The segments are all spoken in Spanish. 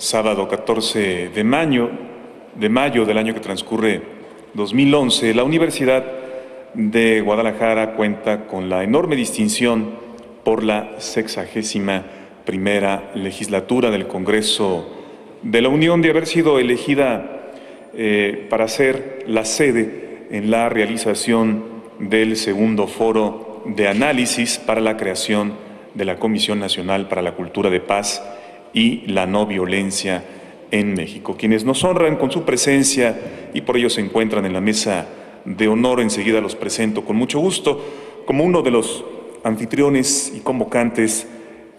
sábado 14 de mayo del año que transcurre 2011, la Universidad de Guadalajara cuenta con la enorme distinción por la 61ª legislatura del Congreso de la Unión de haber sido elegida para ser la sede en la realización del segundo foro de análisis para la creación de la Comisión Nacional para la Cultura de Paz y la No Violencia en México. Quienes nos honran con su presencia y por ello se encuentran en la mesa de honor, enseguida los presento con mucho gusto. Como uno de los anfitriones y convocantes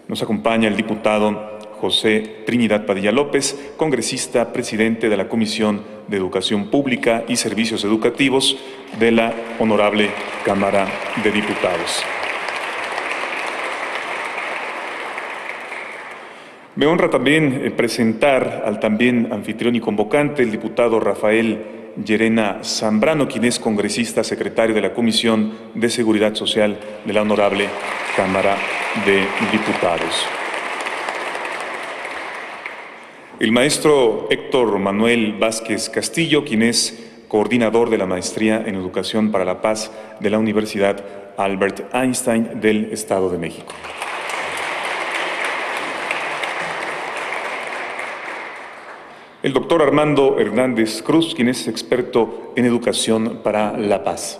nos acompaña el diputado José Trinidad Padilla López, congresista, presidente de la Comisión de Educación Pública y Servicios Educativos de la Honorable Cámara de Diputados. Me honra también presentar al también anfitrión y convocante, el diputado Rafael Llerena Zambrano, quien es congresista, secretario de la Comisión de Seguridad Social de la Honorable Cámara de Diputados. El maestro Héctor Manuel Vázquez Castillo, quien es coordinador de la Maestría en Educación para la Paz de la Universidad Albert Einstein del Estado de México. El doctor Armando Hernández Cruz, quien es experto en educación para la paz.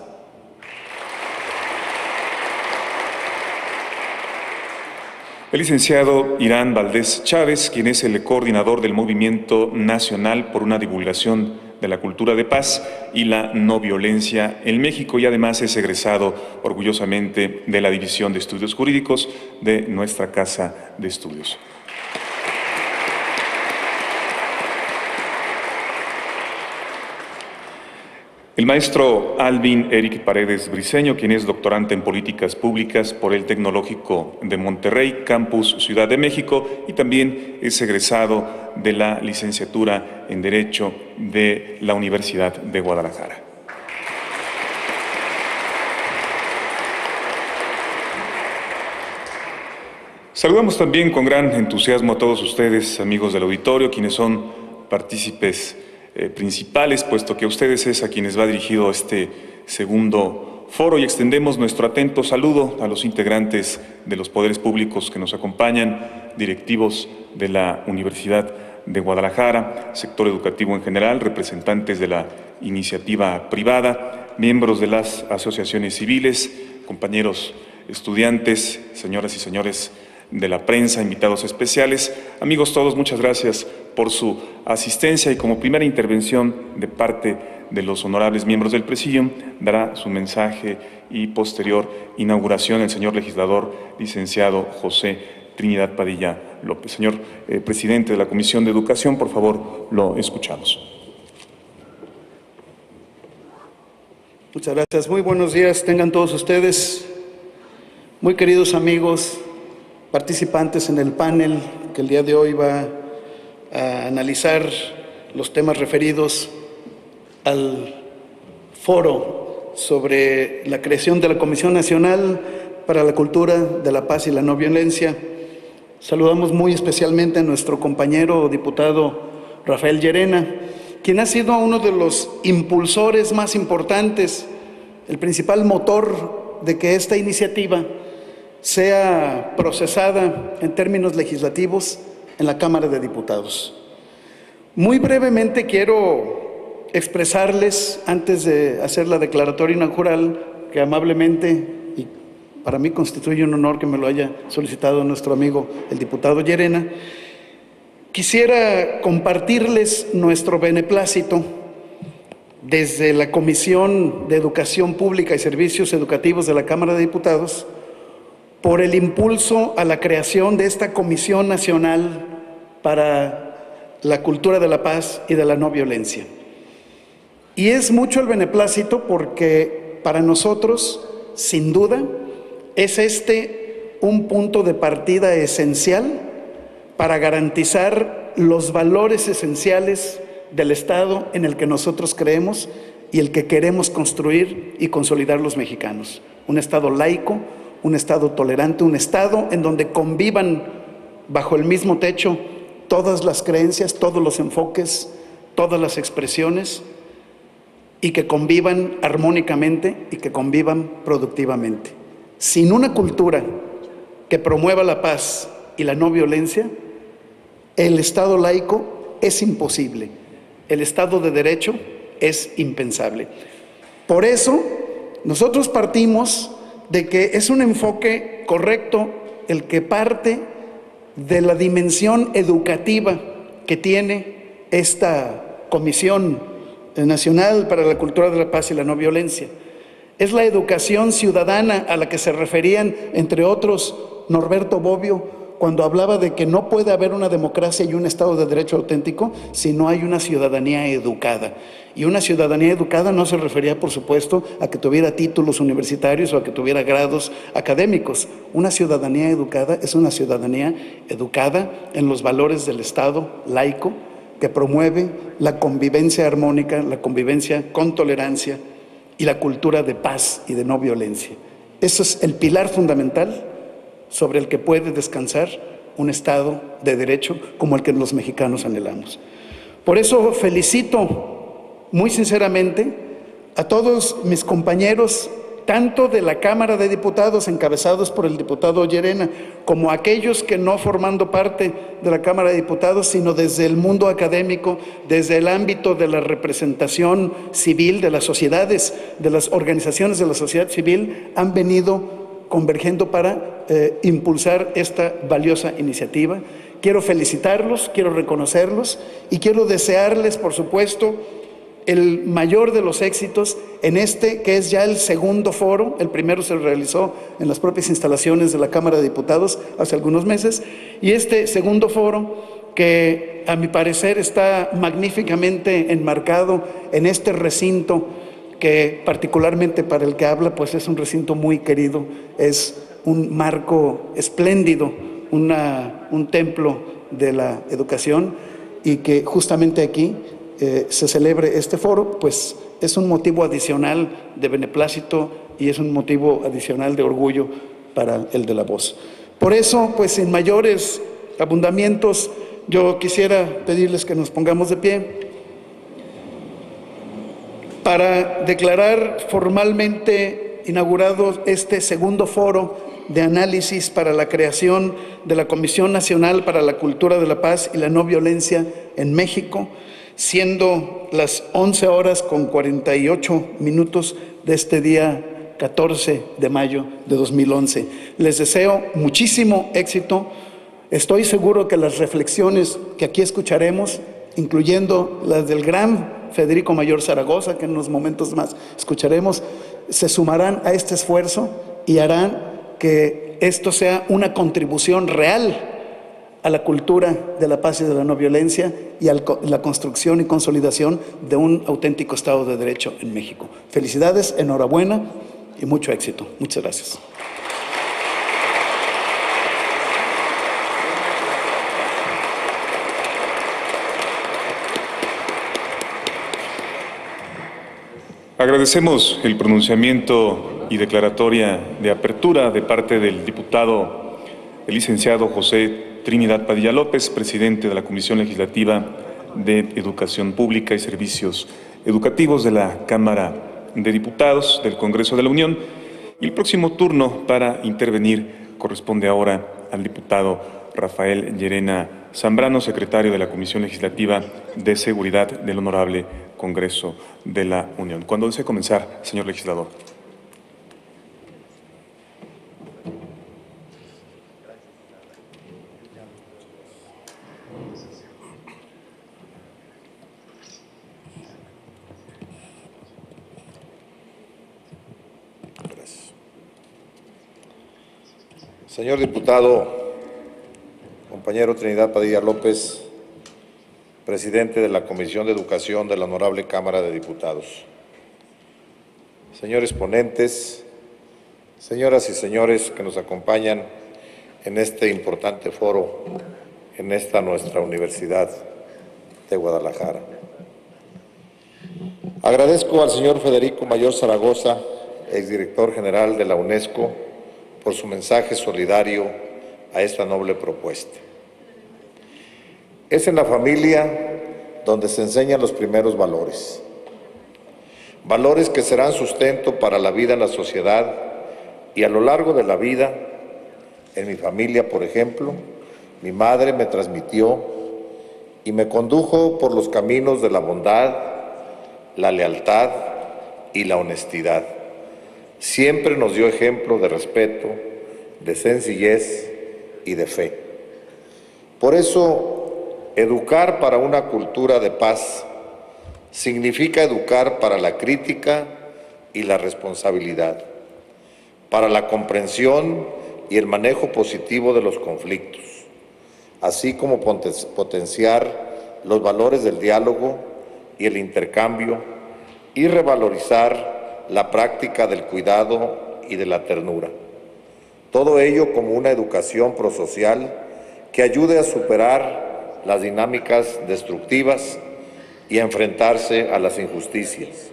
El licenciado Irán Valdés Chávez, quien es el coordinador del Movimiento Nacional por una Divulgación de la Cultura de Paz y la No Violencia en México, y además es egresado orgullosamente de la División de Estudios Jurídicos de nuestra Casa de Estudios. El maestro Alvin Eric Paredes Briceño, quien es doctorante en Políticas Públicas por el Tecnológico de Monterrey, Campus Ciudad de México, y también es egresado de la licenciatura en Derecho de la Universidad de Guadalajara. Saludamos también con gran entusiasmo a todos ustedes, amigos del auditorio, quienes son partícipes principales, puesto que a ustedes es a quienes va dirigido este segundo foro, y extendemos nuestro atento saludo a los integrantes de los poderes públicos que nos acompañan, directivos de la Universidad de Guadalajara, sector educativo en general, representantes de la iniciativa privada, miembros de las asociaciones civiles, compañeros estudiantes, señoras y señores de la prensa, invitados especiales. Amigos todos, muchas gracias por su asistencia, y como primera intervención de parte de los honorables miembros del Presidium, dará su mensaje y posterior inauguración el señor legislador licenciado José Trinidad Padilla López. Señor presidente de la Comisión de Educación, por favor, lo escuchamos. Muchas gracias. Muy buenos días tengan todos ustedes, muy queridos amigos, participantes en el panel que el día de hoy va a analizar los temas referidos al foro sobre la creación de la Comisión Nacional para la Cultura de la Paz y la No Violencia. Saludamos muy especialmente a nuestro compañero diputado Rafael Llerena, quien ha sido uno de los impulsores más importantes, el principal motor de que esta iniciativa sea procesada en términos legislativos en la Cámara de Diputados. Muy brevemente quiero expresarles, antes de hacer la declaratoria inaugural, que amablemente, y para mí constituye un honor que me lo haya solicitado nuestro amigo el diputado Llerena, quisiera compartirles nuestro beneplácito desde la Comisión de Educación Pública y Servicios Educativos de la Cámara de Diputados por el impulso a la creación de esta Comisión Nacional para la Cultura de la Paz y de la No Violencia. Y es mucho el beneplácito porque para nosotros, sin duda, es un punto de partida esencial para garantizar los valores esenciales del Estado en el que nosotros creemos y el que queremos construir y consolidar los mexicanos. Un Estado laico, un Estado tolerante, un Estado en donde convivan bajo el mismo techo todas las creencias, todos los enfoques, todas las expresiones, y que convivan armónicamente y que convivan productivamente. Sin una cultura que promueva la paz y la no violencia, el Estado laico es imposible, el Estado de Derecho es impensable. Por eso, nosotros partimos de que es un enfoque correcto el que parte de la dimensión educativa que tiene esta Comisión Nacional para la Cultura de la Paz y la No Violencia. Es la educación ciudadana a la que se referían, entre otros, Norberto Bobbio, cuando hablaba de que no puede haber una democracia y un Estado de Derecho auténtico si no hay una ciudadanía educada. Y una ciudadanía educada no se refería, por supuesto, a que tuviera títulos universitarios o a que tuviera grados académicos. Una ciudadanía educada es una ciudadanía educada en los valores del Estado laico, que promueve la convivencia armónica, la convivencia con tolerancia y la cultura de paz y de no violencia. Eso es el pilar fundamental sobre el que puede descansar un Estado de Derecho como el que los mexicanos anhelamos. Por eso felicito muy sinceramente a todos mis compañeros, tanto de la Cámara de Diputados, encabezados por el diputado Llerena, como aquellos que no formando parte de la Cámara de Diputados, sino desde el mundo académico, desde el ámbito de la representación civil, de las sociedades, de las organizaciones de la sociedad civil, han venido convergiendo para impulsar esta valiosa iniciativa. Quiero felicitarlos, quiero reconocerlos y quiero desearles, por supuesto, el mayor de los éxitos en este, que es ya el segundo foro. El primero se realizó en las propias instalaciones de la Cámara de Diputados hace algunos meses, y este segundo foro, que a mi parecer está magníficamente enmarcado en este recinto, que particularmente para el que habla, pues es un recinto muy querido, es un marco espléndido, un templo de la educación, y que justamente aquí se celebre este foro, pues es un motivo adicional de beneplácito y es un motivo adicional de orgullo para el de la voz. Por eso, pues sin mayores abundamientos, yo quisiera pedirles que nos pongamos de pie para declarar formalmente inaugurado este segundo foro de análisis para la creación de la Comisión Nacional para la Cultura de la Paz y la No Violencia en México, siendo las 11:48 de este día 14 de mayo de 2011. Les deseo muchísimo éxito. Estoy seguro que las reflexiones que aquí escucharemos, incluyendo las del gran Federico Mayor Zaragoza, que en unos momentos más escucharemos, se sumarán a este esfuerzo y harán que esto sea una contribución real a la cultura de la paz y de la no violencia y a la construcción y consolidación de un auténtico Estado de Derecho en México. Felicidades, enhorabuena y mucho éxito. Muchas gracias. Agradecemos el pronunciamiento y declaratoria de apertura de parte del diputado, el licenciado José Trinidad Padilla López, presidente de la Comisión Legislativa de Educación Pública y Servicios Educativos de la Cámara de Diputados del Congreso de la Unión. Y el próximo turno para intervenir corresponde ahora al diputado Rafael Llerena Zambrano, secretario de la Comisión Legislativa de Seguridad del Honorable Congreso de la Unión. Cuando desee comenzar, señor legislador. Señor diputado, compañero Trinidad Padilla López, presidente de la Comisión de Educación de la Honorable Cámara de Diputados. Señores ponentes, señoras y señores que nos acompañan en este importante foro, en esta nuestra Universidad de Guadalajara. Agradezco al señor Federico Mayor Zaragoza, exdirector general de la UNESCO, por su mensaje solidario a esta noble propuesta. Es en la familia donde se enseñan los primeros valores. Valores que serán sustento para la vida en la sociedad y a lo largo de la vida. En mi familia, por ejemplo, mi madre me transmitió y me condujo por los caminos de la bondad, la lealtad y la honestidad. Siempre nos dio ejemplo de respeto, de sencillez y de fe. Por eso, educar para una cultura de paz significa educar para la crítica y la responsabilidad, para la comprensión y el manejo positivo de los conflictos, así como potenciar los valores del diálogo y el intercambio y revalorizar la práctica del cuidado y de la ternura. Todo ello como una educación prosocial que ayude a superar las dinámicas destructivas y a enfrentarse a las injusticias.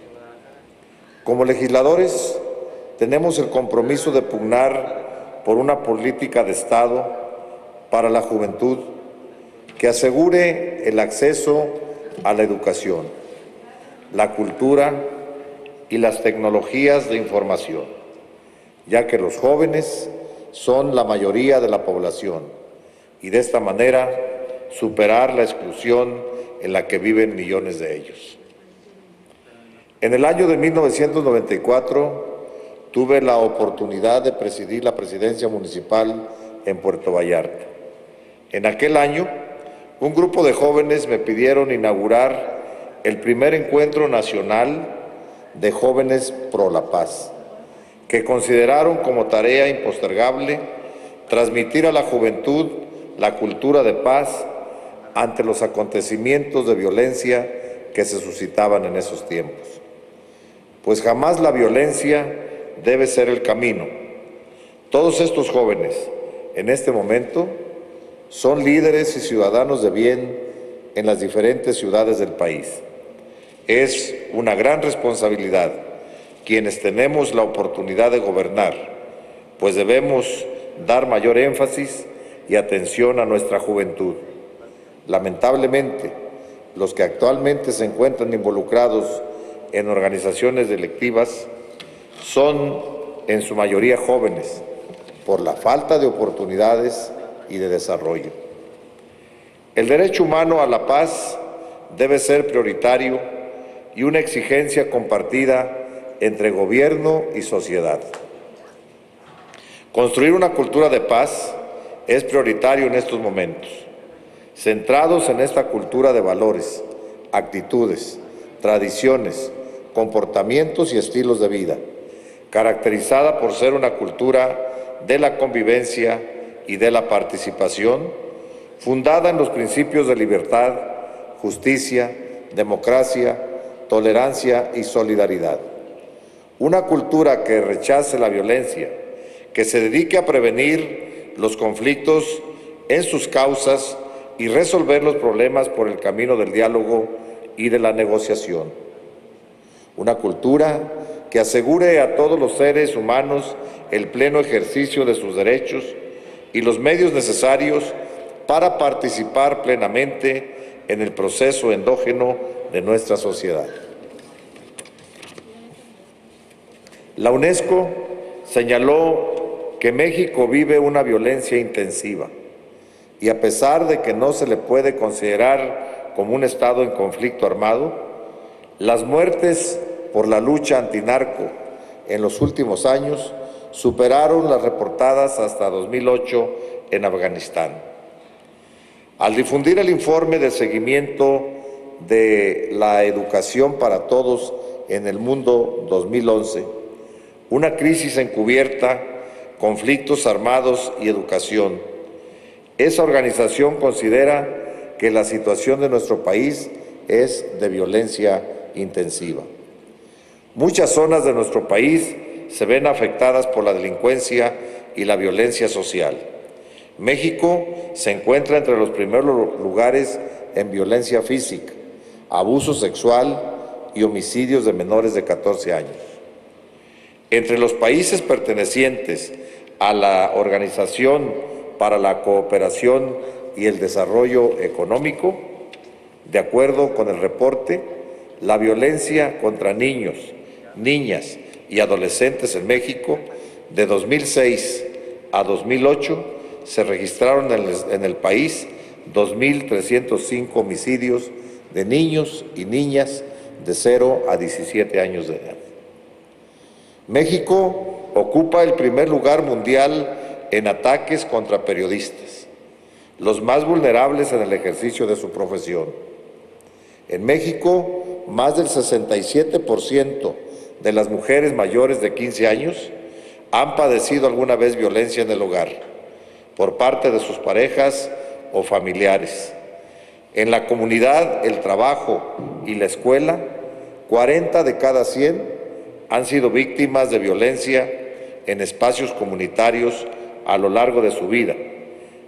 Como legisladores, tenemos el compromiso de pugnar por una política de Estado para la juventud que asegure el acceso a la educación, la cultura y las tecnologías de información, ya que los jóvenes son la mayoría de la población y de esta manera superar la exclusión en la que viven millones de ellos. En el año de 1994 tuve la oportunidad de presidir la presidencia municipal en Puerto Vallarta. En aquel año, un grupo de jóvenes me pidieron inaugurar el primer encuentro nacional de jóvenes pro la paz, que consideraron como tarea impostergable transmitir a la juventud la cultura de paz ante los acontecimientos de violencia que se suscitaban en esos tiempos. Pues jamás la violencia debe ser el camino. Todos estos jóvenes, en este momento, son líderes y ciudadanos de bien en las diferentes ciudades del país. Es una gran responsabilidad quienes tenemos la oportunidad de gobernar, pues debemos dar mayor énfasis y atención a nuestra juventud. Lamentablemente, los que actualmente se encuentran involucrados en organizaciones delictivas son en su mayoría jóvenes, por la falta de oportunidades y de desarrollo. El derecho humano a la paz debe ser prioritario y una exigencia compartida entre gobierno y sociedad. Construir una cultura de paz es prioritario en estos momentos. Centrados en esta cultura de valores, actitudes, tradiciones, comportamientos y estilos de vida, caracterizada por ser una cultura de la convivencia y de la participación, fundada en los principios de libertad, justicia, democracia, tolerancia y solidaridad. Una cultura que rechace la violencia, que se dedique a prevenir los conflictos en sus causas y resolver los problemas por el camino del diálogo y de la negociación. Una cultura que asegure a todos los seres humanos el pleno ejercicio de sus derechos y los medios necesarios para participar plenamente en el proceso endógeno de nuestra sociedad. La UNESCO señaló que México vive una violencia intensiva y a pesar de que no se le puede considerar como un estado en conflicto armado, las muertes por la lucha antinarco en los últimos años superaron las reportadas hasta 2008 en Afganistán. Al difundir el informe de seguimiento de la educación para todos en el mundo 2011, una crisis encubierta, conflictos armados y educación, esa organización considera que la situación de nuestro país es de violencia intensiva. Muchas zonas de nuestro país se ven afectadas por la delincuencia y la violencia social. México se encuentra entre los primeros lugares en violencia física, abuso sexual y homicidios de menores de 14 años. Entre los países pertenecientes a la Organización para la Cooperación y el desarrollo económico. De acuerdo con el reporte, la violencia contra niños, niñas y adolescentes en México de 2006 a 2008 se registraron en el país 2.305 homicidios de niños y niñas de 0 a 17 años de edad. México ocupa el primer lugar mundial en ataques contra periodistas, los más vulnerables en el ejercicio de su profesión. En México, más del 67% de las mujeres mayores de 15 años han padecido alguna vez violencia en el hogar, por parte de sus parejas o familiares. En la comunidad, el trabajo y la escuela, 40 de cada 100 han sido víctimas de violencia en espacios comunitarios a lo largo de su vida.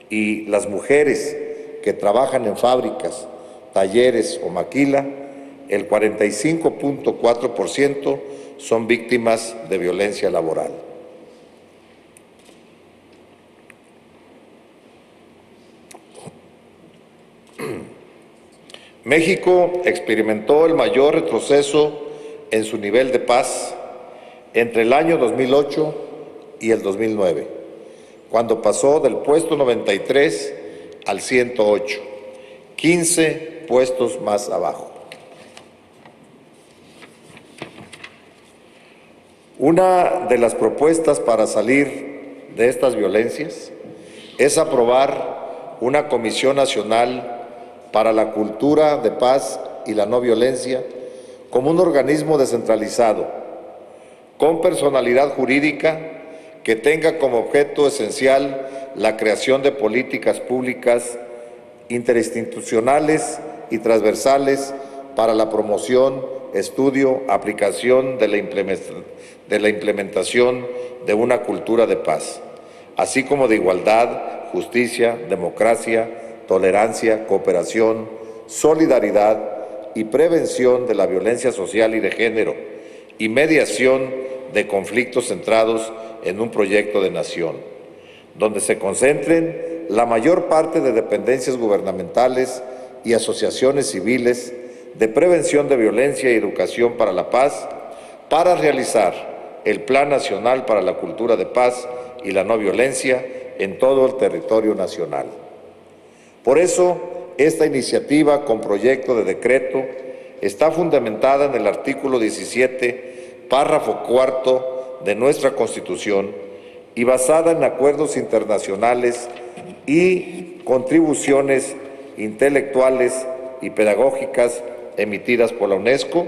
Y las mujeres que trabajan en fábricas, talleres o maquila, el 45.4% son víctimas de violencia laboral. México experimentó el mayor retroceso en su nivel de paz entre el año 2008 y el 2009, cuando pasó del puesto 93 al 108, 15 puestos más abajo. Una de las propuestas para salir de estas violencias es aprobar una Comisión Nacional para la Cultura de Paz y la No Violencia como un organismo descentralizado, con personalidad jurídica que tenga como objeto esencial la creación de políticas públicas interinstitucionales y transversales para la promoción, estudio, aplicación de la implementación de una cultura de paz, así como de igualdad, justicia, democracia, tolerancia, cooperación, solidaridad y prevención de la violencia social y de género, y mediación de conflictos centrados en un proyecto de nación, donde se concentren la mayor parte de dependencias gubernamentales y asociaciones civiles de prevención de violencia y educación para la paz, para realizar el Plan Nacional para la Cultura de Paz y la No Violencia en todo el territorio nacional. Por eso, esta iniciativa con proyecto de decreto está fundamentada en el artículo 17, párrafo cuarto de nuestra Constitución y basada en acuerdos internacionales y contribuciones intelectuales y pedagógicas emitidas por la UNESCO,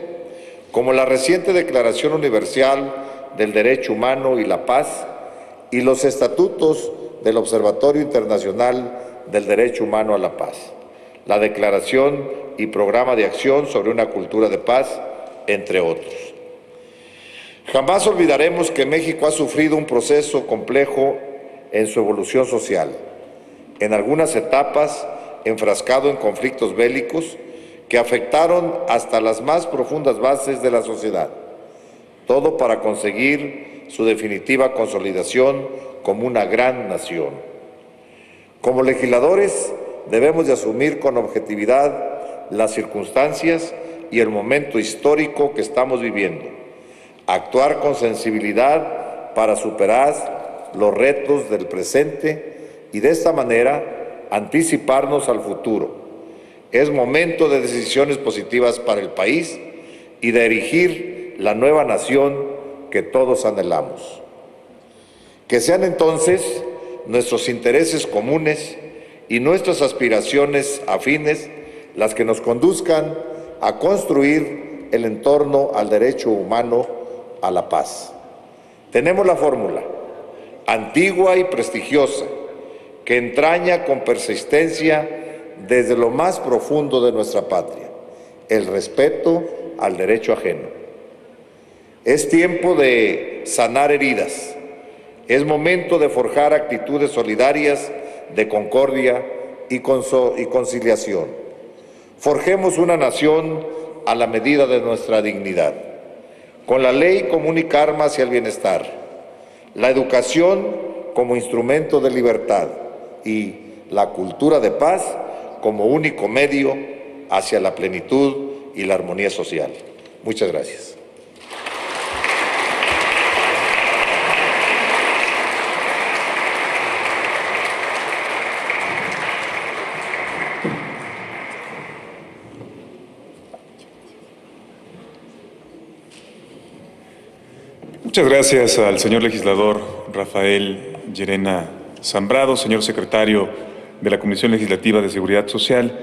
como la reciente Declaración Universal del Derecho Humano y la Paz y los estatutos del Observatorio Internacional del Derecho Humano a la Paz, la Declaración y Programa de Acción sobre una Cultura de Paz, entre otros. Jamás olvidaremos que México ha sufrido un proceso complejo en su evolución social, en algunas etapas enfrascado en conflictos bélicos que afectaron hasta las más profundas bases de la sociedad, todo para conseguir su definitiva consolidación como una gran nación. Como legisladores, debemos de asumir con objetividad las circunstancias y el momento histórico que estamos viviendo, actuar con sensibilidad para superar los retos del presente y de esta manera anticiparnos al futuro. Es momento de decisiones positivas para el país y de erigir la nueva nación que todos anhelamos. Que sean entonces nuestros intereses comunes y nuestras aspiraciones afines las que nos conduzcan a construir el entorno al derecho humano a la paz. Tenemos la fórmula, antigua y prestigiosa, que entraña con persistencia desde lo más profundo de nuestra patria, el respeto al derecho ajeno. Es tiempo de sanar heridas, es momento de forjar actitudes solidarias de concordia y conciliación. Forjemos una nación a la medida de nuestra dignidad, con la ley como única arma hacia el bienestar, la educación como instrumento de libertad y la cultura de paz como único medio hacia la plenitud y la armonía social. Muchas gracias. Muchas gracias al señor legislador Rafael Llerena Zambrado, señor secretario de la Comisión Legislativa de Seguridad Social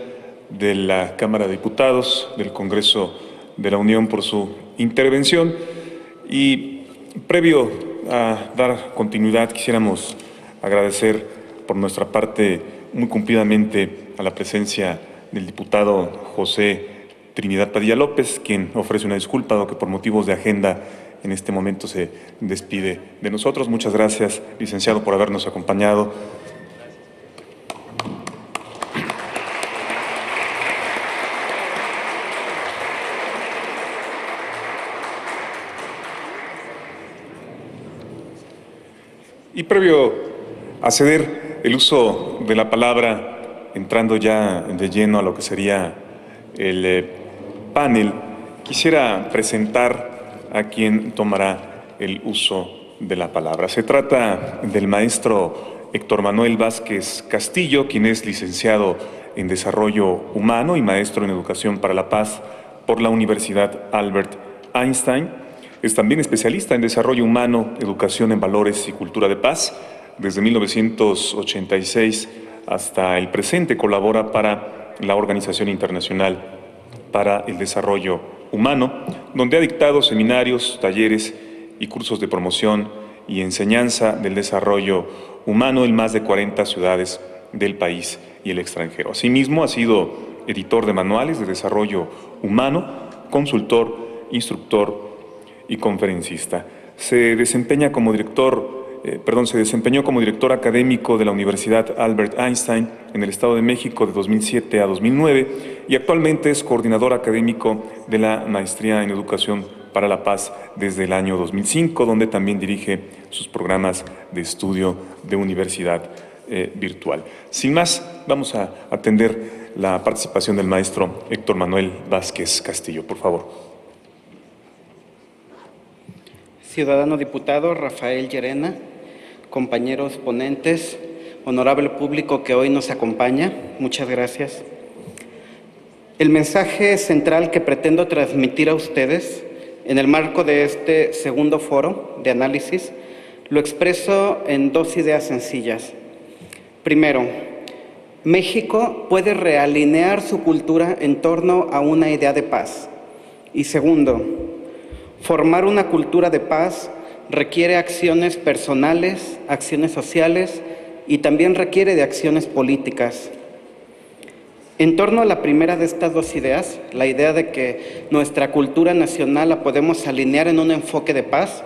de la Cámara de Diputados del Congreso de la Unión, por su intervención. Y previo a dar continuidad, quisiéramos agradecer por nuestra parte muy cumplidamente a la presencia del diputado José Trinidad Padilla López, quien ofrece una disculpa, dado que por motivos de agenda en este momento se despide de nosotros. Muchas gracias, licenciado, por habernos acompañado. Y previo a ceder el uso de la palabra, entrando ya de lleno a lo que sería el panel, quisiera presentar a quien tomará el uso de la palabra. Se trata del maestro Héctor Manuel Vázquez Castillo, quien es licenciado en Desarrollo Humano y maestro en Educación para la Paz por la Universidad Albert Einstein. Es también especialista en Desarrollo Humano, Educación en Valores y Cultura de Paz. Desde 1986 hasta el presente colabora para la Organización Internacional para el Desarrollo Humano, donde ha dictado seminarios, talleres y cursos de promoción y enseñanza del desarrollo humano en más de 40 ciudades del país y el extranjero. Asimismo, ha sido editor de manuales de desarrollo humano, consultor, instructor y conferencista. Se desempeñó como director académico de la Universidad Albert Einstein en el Estado de México de 2007 a 2009 y actualmente es coordinador académico de la Maestría en Educación para la Paz desde el año 2005, donde también dirige sus programas de estudio de universidad virtual. Sin más, vamos a atender la participación del maestro Héctor Manuel Vázquez Castillo, por favor. Ciudadano diputado Rafael Llerena, compañeros ponentes, honorable público que hoy nos acompaña, muchas gracias. El mensaje central que pretendo transmitir a ustedes en el marco de este segundo foro de análisis lo expreso en dos ideas sencillas. Primero, México puede realinear su cultura en torno a una idea de paz. Y segundo, formar una cultura de paz requiere acciones personales, acciones sociales y también requiere de acciones políticas. En torno a la primera de estas dos ideas, la idea de que nuestra cultura nacional la podemos alinear en un enfoque de paz,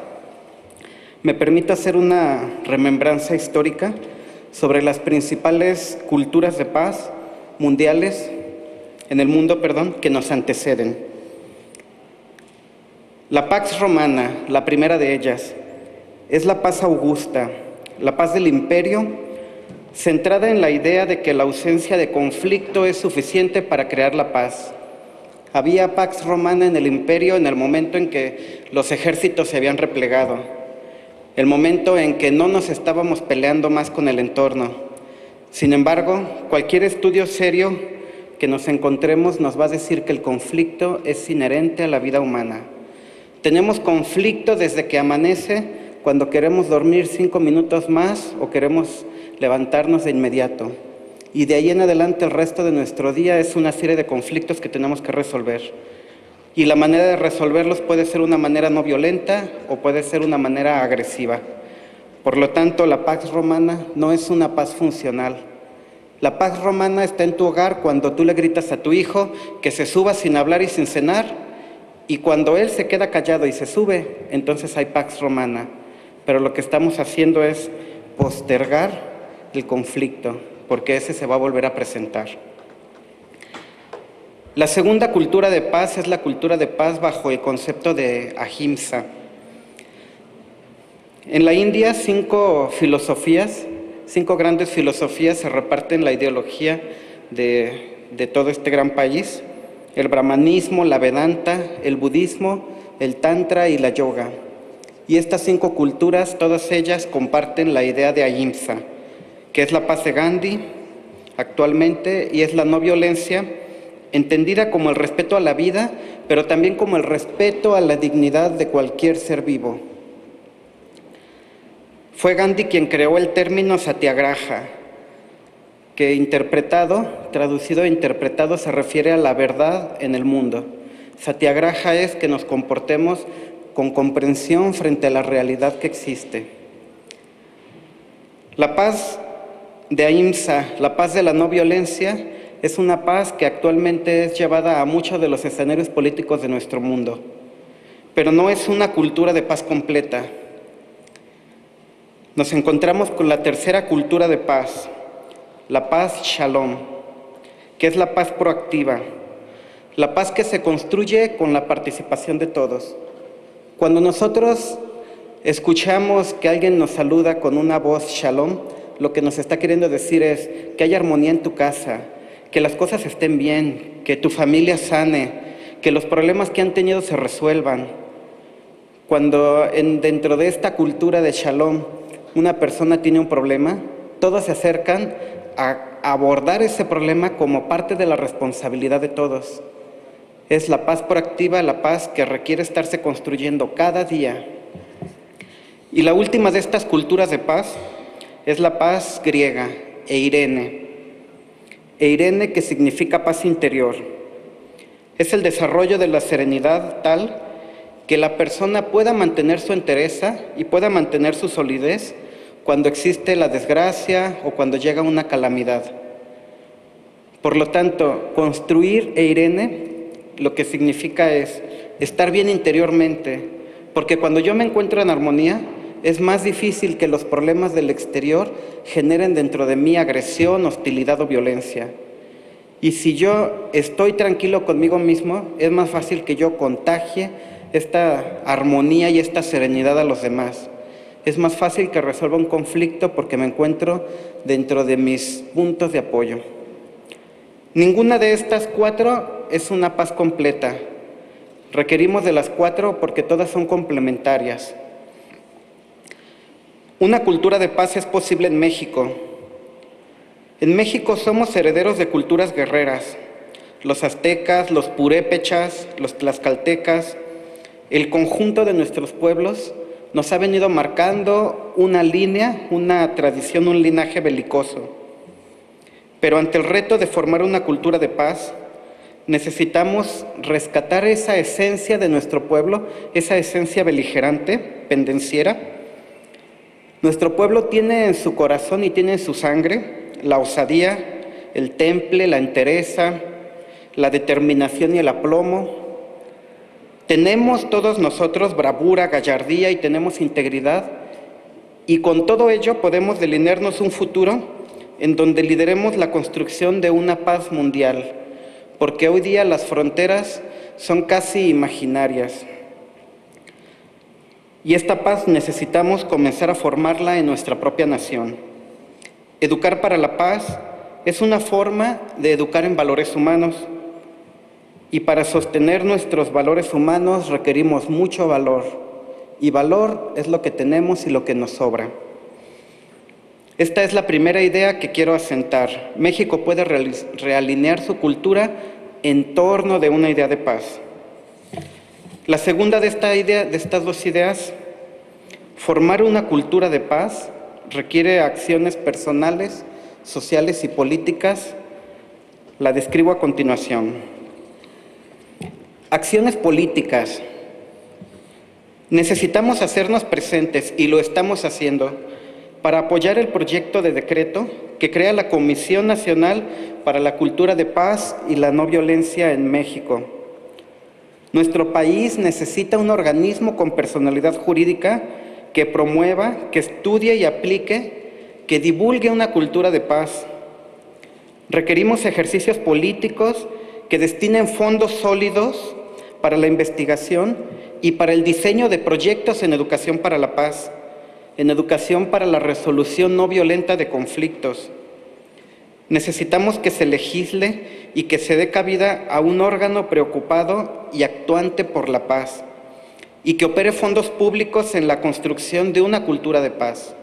me permito hacer una remembranza histórica sobre las principales culturas de paz mundiales, en el mundo, que nos anteceden. La Pax Romana, la primera de ellas, es la paz augusta, la paz del imperio, centrada en la idea de que la ausencia de conflicto es suficiente para crear la paz. Había Pax Romana en el imperio en el momento en que los ejércitos se habían replegado, el momento en que no nos estábamos peleando más con el entorno. Sin embargo, cualquier estudio serio que nos encontremos nos va a decir que el conflicto es inherente a la vida humana. Tenemos conflicto desde que amanece, cuando queremos dormir 5 minutos más o queremos levantarnos de inmediato. Y de ahí en adelante el resto de nuestro día es una serie de conflictos que tenemos que resolver. Y la manera de resolverlos puede ser una manera no violenta o puede ser una manera agresiva. Por lo tanto, la Pax Romana no es una paz funcional. La Pax Romana está en tu hogar cuando tú le gritas a tu hijo que se suba sin hablar y sin cenar. Y cuando él se queda callado y se sube, entonces hay Pax Romana. Pero lo que estamos haciendo es postergar el conflicto, porque ese se va a volver a presentar. La segunda cultura de paz es la cultura de paz bajo el concepto de ahimsa. En la India, 5 filosofías 5 grandes filosofías se reparten la ideología de todo este gran país: el brahmanismo, la Vedanta, el budismo, el tantra y la yoga. Y estas 5 culturas, todas ellas comparten la idea de Ahimsa, que es la paz de Gandhi actualmente, y es la no violencia, entendida como el respeto a la vida, pero también como el respeto a la dignidad de cualquier ser vivo. Fue Gandhi quien creó el término satyagraha, que traducido e interpretado, se refiere a la verdad en el mundo. Satyagraha es que nos comportemos con comprensión frente a la realidad que existe. La paz de Ahimsa, la paz de la no violencia, es una paz que actualmente es llevada a muchos de los escenarios políticos de nuestro mundo, pero no es una cultura de paz completa. Nos encontramos con la tercera cultura de paz, la paz Shalom, que es la paz proactiva, la paz que se construye con la participación de todos. Cuando nosotros escuchamos que alguien nos saluda con una voz Shalom, lo que nos está queriendo decir es que hay armonía en tu casa, que las cosas estén bien, que tu familia sane, que los problemas que han tenido se resuelvan. Cuando dentro de esta cultura de Shalom una persona tiene un problema, todos se acercan a abordar ese problema como parte de la responsabilidad de todos. Es la paz proactiva, la paz que requiere estarse construyendo cada día. Y la última de estas culturas de paz es la paz griega, Eirene. Eirene, que significa paz interior. Es el desarrollo de la serenidad tal que la persona pueda mantener su entereza y pueda mantener su solidez cuando existe la desgracia o cuando llega una calamidad. Por lo tanto, construir Eirene lo que significa es estar bien interiormente, porque cuando yo me encuentro en armonía, es más difícil que los problemas del exterior generen dentro de mí agresión, hostilidad o violencia. Y si yo estoy tranquilo conmigo mismo, es más fácil que yo contagie esta armonía y esta serenidad a los demás. Es más fácil que resuelva un conflicto porque me encuentro dentro de mis puntos de apoyo. Ninguna de estas 4 es una paz completa. Requerimos de las 4 porque todas son complementarias. Una cultura de paz es posible en México. En México somos herederos de culturas guerreras. Los aztecas, los purépechas, los tlaxcaltecas, el conjunto de nuestros pueblos nos ha venido marcando una línea, una tradición, un linaje belicoso. Pero ante el reto de formar una cultura de paz, necesitamos rescatar esa esencia de nuestro pueblo, esa esencia beligerante, pendenciera. Nuestro pueblo tiene en su corazón y tiene en su sangre la osadía, el temple, la entereza, la determinación y el aplomo. Tenemos todos nosotros bravura, gallardía y tenemos integridad, y con todo ello podemos delinearnos un futuro en donde lideremos la construcción de una paz mundial, porque hoy día las fronteras son casi imaginarias. Y esta paz necesitamos comenzar a formarla en nuestra propia nación. Educar para la paz es una forma de educar en valores humanos, y para sostener nuestros valores humanos requerimos mucho valor, y valor es lo que tenemos y lo que nos sobra. Esta es la primera idea que quiero asentar. México puede realinear su cultura en torno de una idea de paz. La segunda de estas 2 ideas, formar una cultura de paz, requiere acciones personales, sociales y políticas. La describo a continuación. Acciones políticas. Necesitamos hacernos presentes, y lo estamos haciendo, para apoyar el proyecto de decreto que crea la Comisión Nacional para la Cultura de Paz y la No Violencia en México. Nuestro país necesita un organismo con personalidad jurídica que promueva, que estudie y aplique, que divulgue una cultura de paz. Requerimos ejercicios políticos que destinen fondos sólidos para la investigación y para el diseño de proyectos en educación para la paz, en educación para la resolución no violenta de conflictos. Necesitamos que se legisle y que se dé cabida a un órgano preocupado y actuante por la paz, y que opere fondos públicos en la construcción de una cultura de paz,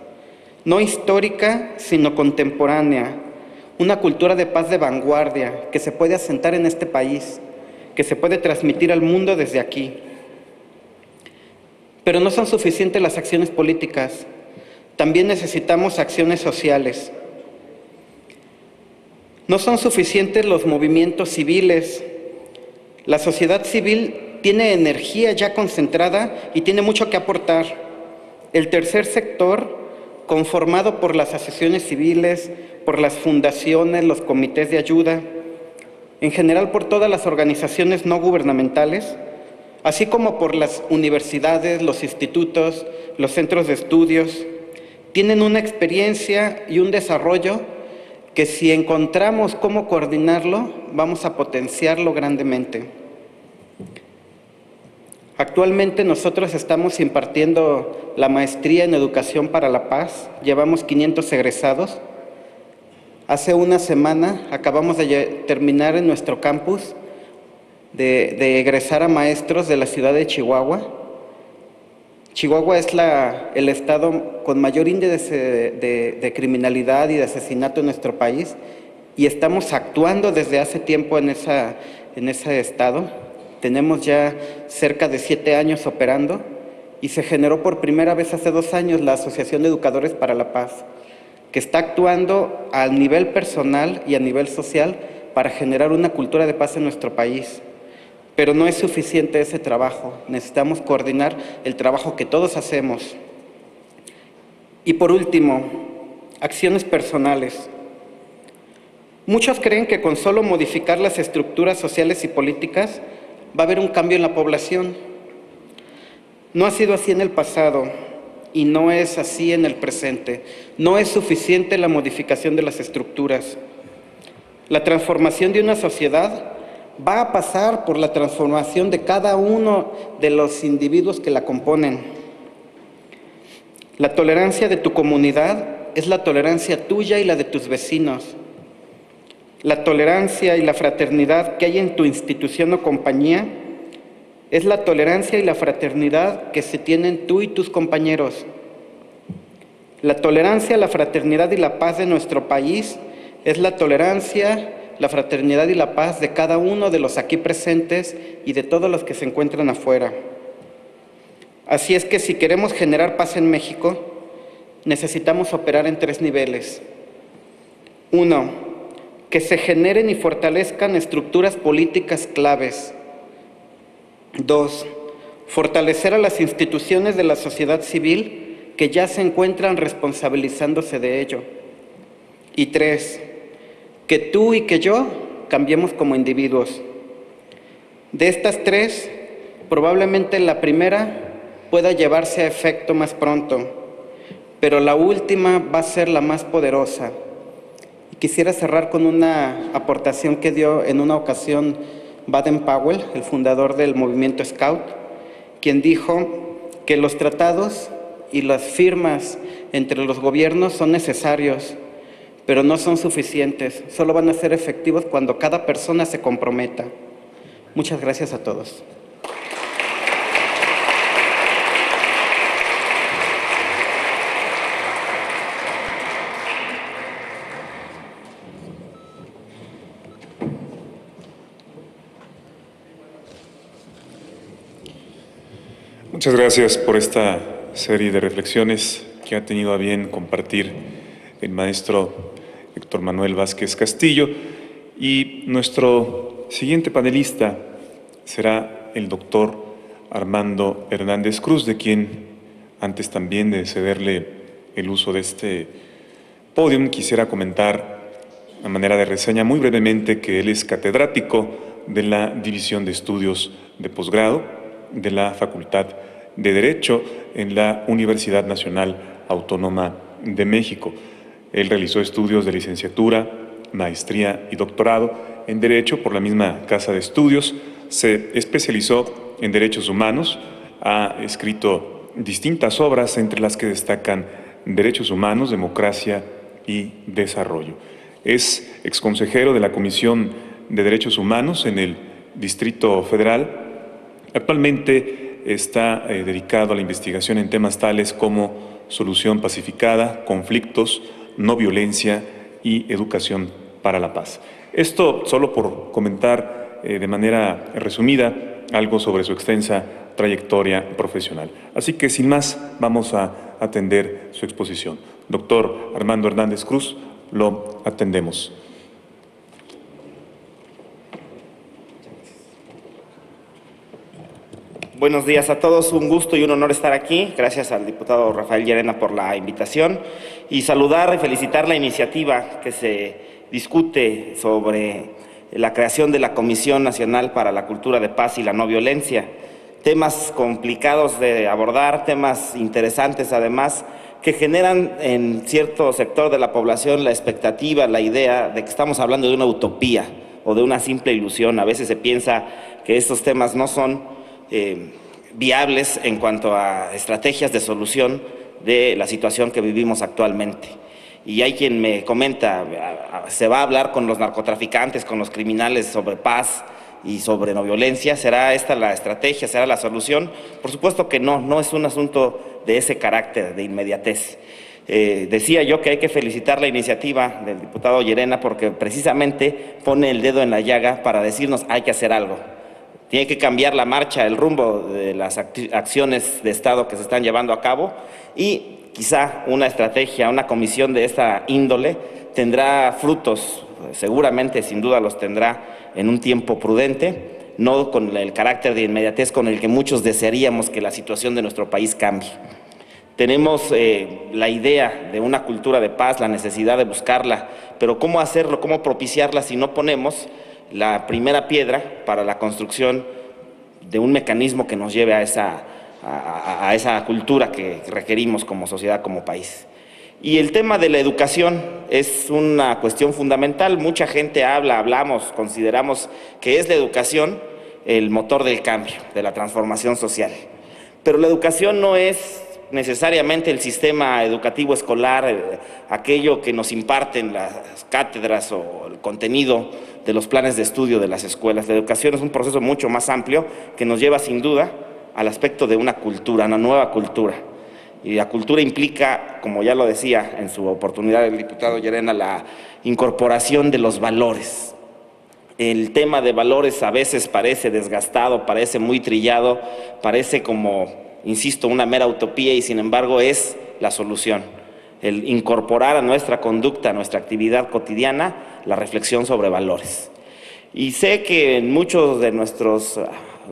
no histórica, sino contemporánea, una cultura de paz de vanguardia que se puede asentar en este país, que se puede transmitir al mundo desde aquí. Pero no son suficientes las acciones políticas, también necesitamos acciones sociales. No son suficientes los movimientos civiles. La sociedad civil tiene energía ya concentrada y tiene mucho que aportar. El tercer sector, conformado por las asociaciones civiles, por las fundaciones, los comités de ayuda, en general por todas las organizaciones no gubernamentales, así como por las universidades, los institutos, los centros de estudios, tienen una experiencia y un desarrollo que si encontramos cómo coordinarlo, vamos a potenciarlo grandemente. Actualmente nosotros estamos impartiendo la maestría en Educación para la Paz, llevamos 500 egresados. Hace una semana acabamos de terminar en nuestro campus de egresar a maestros de la ciudad de Chihuahua. Chihuahua es el estado con mayor índice de criminalidad y de asesinato en nuestro país, y estamos actuando desde hace tiempo en ese estado. Tenemos ya cerca de 7 años operando y se generó por primera vez hace 2 años la Asociación de Educadores para la Paz, que está actuando a nivel personal y a nivel social para generar una cultura de paz en nuestro país. Pero no es suficiente ese trabajo, necesitamos coordinar el trabajo que todos hacemos. Y por último, acciones personales. Muchos creen que con solo modificar las estructuras sociales y políticas va a haber un cambio en la población. No ha sido así en el pasado y no es así en el presente. No es suficiente la modificación de las estructuras. La transformación de una sociedad va a pasar por la transformación de cada uno de los individuos que la componen. La tolerancia de tu comunidad es la tolerancia tuya y la de tus vecinos. La tolerancia y la fraternidad que hay en tu institución o compañía es la tolerancia y la fraternidad que se tienen tú y tus compañeros. La tolerancia, la fraternidad y la paz de nuestro país es la tolerancia, la fraternidad y la paz de cada uno de los aquí presentes y de todos los que se encuentran afuera. Así es que si queremos generar paz en México, necesitamos operar en 3 niveles. 1, que se generen y fortalezcan estructuras políticas claves. 2, fortalecer a las instituciones de la sociedad civil que ya se encuentran responsabilizándose de ello. Y 3, que tú y que yo cambiemos como individuos. De estas 3, probablemente la primera pueda llevarse a efecto más pronto, pero la última va a ser la más poderosa. Quisiera cerrar con una aportación que dio en una ocasión Baden-Powell, el fundador del movimiento Scout, quien dijo que los tratados y las firmas entre los gobiernos son necesarios, pero no son suficientes, solo van a ser efectivos cuando cada persona se comprometa. Muchas gracias a todos. Muchas gracias por esta serie de reflexiones que ha tenido a bien compartir el maestro Héctor Manuel Vázquez Castillo. Y nuestro siguiente panelista será el doctor Armando Hernández Cruz, de quien, antes también de cederle el uso de este podium, quisiera comentar a manera de reseña muy brevemente que él es catedrático de la División de Estudios de Posgrado de la Facultad de Derecho en la Universidad Nacional Autónoma de México. Él realizó estudios de licenciatura, maestría y doctorado en Derecho por la misma Casa de Estudios. Se especializó en Derechos Humanos, ha escrito distintas obras, entre las que destacan Derechos Humanos, Democracia y Desarrollo. Es exconsejero de la Comisión de Derechos Humanos en el Distrito Federal. Actualmente está dedicado a la investigación en temas tales como solución pacificada, conflictos, no violencia y educación para la paz. Esto solo por comentar de manera resumida algo sobre su extensa trayectoria profesional. Así que, sin más, vamos a atender su exposición. Doctor Armando Hernández Cruz, lo atendemos. Buenos días a todos, un gusto y un honor estar aquí. Gracias al diputado Rafael Llerena por la invitación y saludar y felicitar la iniciativa que se discute sobre la creación de la Comisión Nacional para la Cultura de Paz y la No Violencia. Temas complicados de abordar, temas interesantes además, que generan en cierto sector de la población la expectativa, la idea de que estamos hablando de una utopía o de una simple ilusión. A veces se piensa que estos temas no son viables en cuanto a estrategias de solución de la situación que vivimos actualmente. Y hay quien me comenta, ¿se va a hablar con los narcotraficantes, con los criminales sobre paz y sobre no violencia? ¿Será esta la estrategia? ¿Será la solución? Por supuesto que no, no es un asunto de ese carácter, de inmediatez. Decía yo que hay que felicitar la iniciativa del diputado Llerena porque precisamente pone el dedo en la llaga para decirnos hay que hacer algo. Tiene que cambiar la marcha, el rumbo de las acciones de Estado que se están llevando a cabo y quizá una estrategia, una comisión de esta índole tendrá frutos, seguramente, sin duda los tendrá en un tiempo prudente, no con el carácter de inmediatez con el que muchos desearíamos que la situación de nuestro país cambie. Tenemos la idea de una cultura de paz, la necesidad de buscarla, pero ¿cómo hacerlo, cómo propiciarla si no ponemos la primera piedra para la construcción de un mecanismo que nos lleve a esa cultura que requerimos como sociedad, como país? Y el tema de la educación es una cuestión fundamental. Mucha gente hablamos, consideramos que es la educación el motor del cambio, de la transformación social. Pero la educación no es necesariamente el sistema educativo escolar, aquello que nos imparten las cátedras o el contenido de los planes de estudio de las escuelas. La educación es un proceso mucho más amplio que nos lleva sin duda al aspecto de una cultura, una nueva cultura. Y la cultura implica, como ya lo decía en su oportunidad el diputado Llerena, la incorporación de los valores. El tema de valores a veces parece desgastado, parece muy trillado, parece como, insisto, una mera utopía y sin embargo es la solución. El incorporar a nuestra conducta, a nuestra actividad cotidiana, la reflexión sobre valores. Y sé que en muchos de nuestros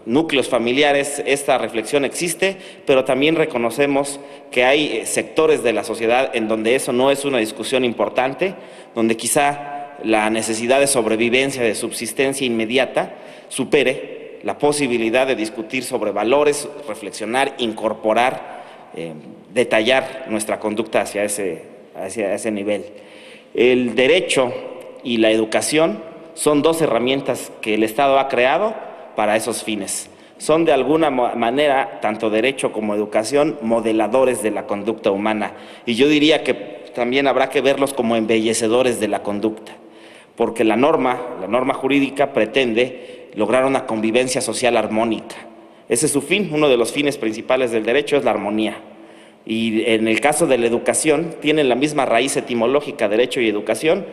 núcleos familiares esta reflexión existe, pero también reconocemos que hay sectores de la sociedad en donde eso no es una discusión importante, donde quizá la necesidad de sobrevivencia, de subsistencia inmediata, supere la posibilidad de discutir sobre valores, reflexionar, incorporar, detallar nuestra conducta hacia ese nivel. El derecho y la educación son dos herramientas que el Estado ha creado para esos fines. Son de alguna manera, tanto derecho como educación, modeladores de la conducta humana. Y yo diría que también habrá que verlos como embellecedores de la conducta, porque la norma jurídica pretende lograr una convivencia social armónica. Ese es su fin, uno de los fines principales del derecho es la armonía. Y en el caso de la educación, tienen la misma raíz etimológica, derecho y educación,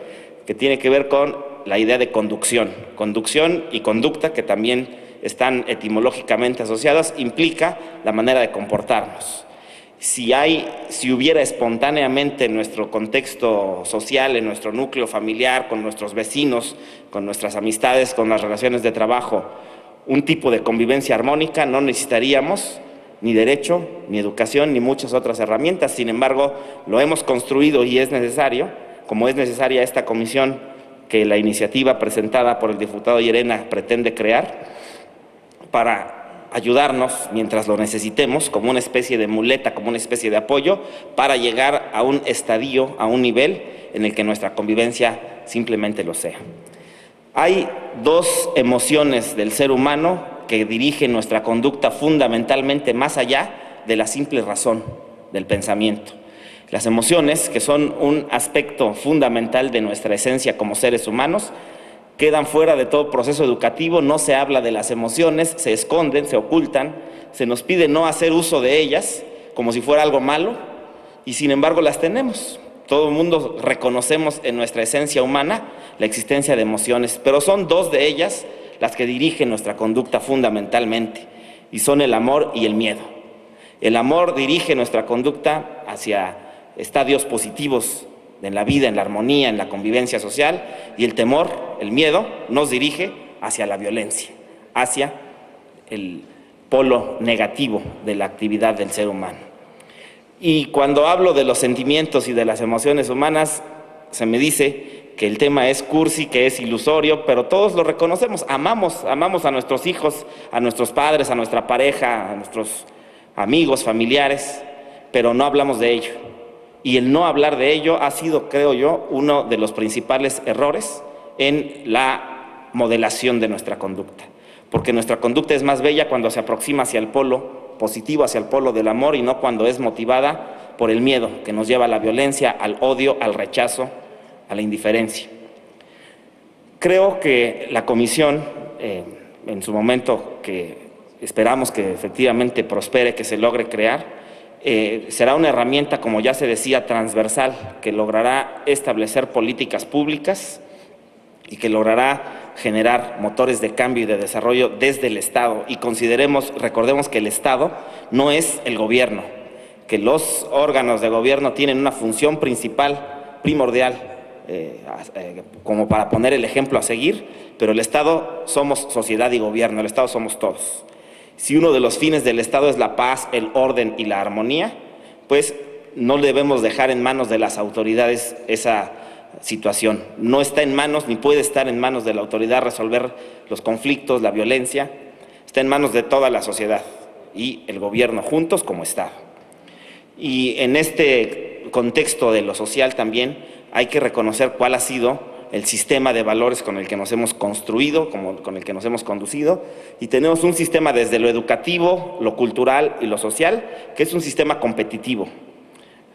que tiene que ver con la idea de conducción. Conducción y conducta, que también están etimológicamente asociadas, implica la manera de comportarnos. Si hubiera espontáneamente en nuestro contexto social, en nuestro núcleo familiar, con nuestros vecinos, con nuestras amistades, con las relaciones de trabajo, un tipo de convivencia armónica, no necesitaríamos ni derecho, ni educación, ni muchas otras herramientas. Sin embargo, lo hemos construido y es necesario, como es necesaria esta comisión que la iniciativa presentada por el diputado Llerena pretende crear, para ayudarnos mientras lo necesitemos, como una especie de muleta, como una especie de apoyo, para llegar a un estadio, a un nivel en el que nuestra convivencia simplemente lo sea. Hay dos emociones del ser humano que dirigen nuestra conducta fundamentalmente más allá de la simple razón del pensamiento. Las emociones, que son un aspecto fundamental de nuestra esencia como seres humanos, quedan fuera de todo proceso educativo. No se habla de las emociones, se esconden, se ocultan, se nos pide no hacer uso de ellas como si fuera algo malo, y sin embargo las tenemos. Todo el mundo reconocemos en nuestra esencia humana la existencia de emociones, pero son dos de ellas las que dirigen nuestra conducta fundamentalmente, y son el amor y el miedo. El amor dirige nuestra conducta hacia estadios positivos en la vida, en la armonía, en la convivencia social, y el temor, el miedo, nos dirige hacia la violencia, hacia el polo negativo de la actividad del ser humano. Y cuando hablo de los sentimientos y de las emociones humanas, se me dice que el tema es cursi, que es ilusorio, pero todos lo reconocemos. Amamos a nuestros hijos, a nuestros padres, a nuestra pareja, a nuestros amigos, familiares, pero no hablamos de ello. Y el no hablar de ello ha sido, creo yo, uno de los principales errores en la modelación de nuestra conducta. Porque nuestra conducta es más bella cuando se aproxima hacia el polo positivo, hacia el polo del amor, y no cuando es motivada por el miedo, que nos lleva a la violencia, al odio, al rechazo, a la indiferencia. Creo que la comisión, en su momento, que esperamos que efectivamente prospere, que se logre crear, será una herramienta, como ya se decía, transversal, que logrará establecer políticas públicas y que logrará generar motores de cambio y de desarrollo desde el Estado. Y recordemos que el Estado no es el gobierno, que los órganos de gobierno tienen una función principal, primordial, como para poner el ejemplo a seguir, pero el Estado somos sociedad y gobierno, el Estado somos todos. Si uno de los fines del Estado es la paz, el orden y la armonía, pues no debemos dejar en manos de las autoridades esa situación. No está en manos ni puede estar en manos de la autoridad resolver los conflictos, la violencia. Está en manos de toda la sociedad y el gobierno juntos como Estado. Y en este contexto de lo social también hay que reconocer cuál ha sido el sistema de valores con el que nos hemos construido, con el que nos hemos conducido, y tenemos un sistema desde lo educativo, lo cultural y lo social, que es un sistema competitivo.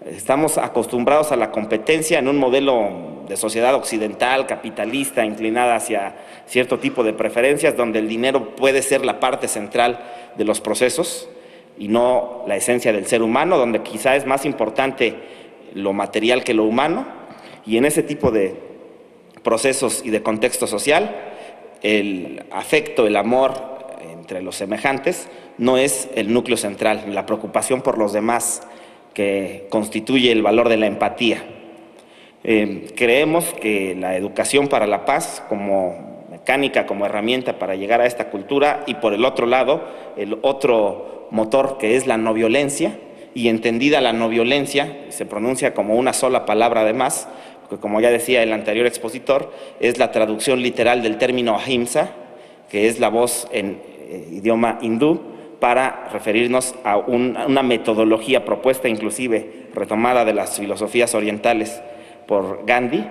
Estamos acostumbrados a la competencia en un modelo de sociedad occidental, capitalista, inclinada hacia cierto tipo de preferencias, donde el dinero puede ser la parte central de los procesos y no la esencia del ser humano, donde quizá es más importante lo material que lo humano, y en ese tipo de procesos y de contexto social, el afecto, el amor entre los semejantes no es el núcleo central, la preocupación por los demás que constituye el valor de la empatía. Creemos que la educación para la paz como mecánica, como herramienta para llegar a esta cultura, y por el otro lado, el otro motor que es la no violencia, y entendida la no violencia, se pronuncia como una sola palabra además, que como ya decía el anterior expositor, es la traducción literal del término ahimsa, que es la voz en idioma hindú, para referirnos a una metodología propuesta, inclusive retomada de las filosofías orientales por Gandhi,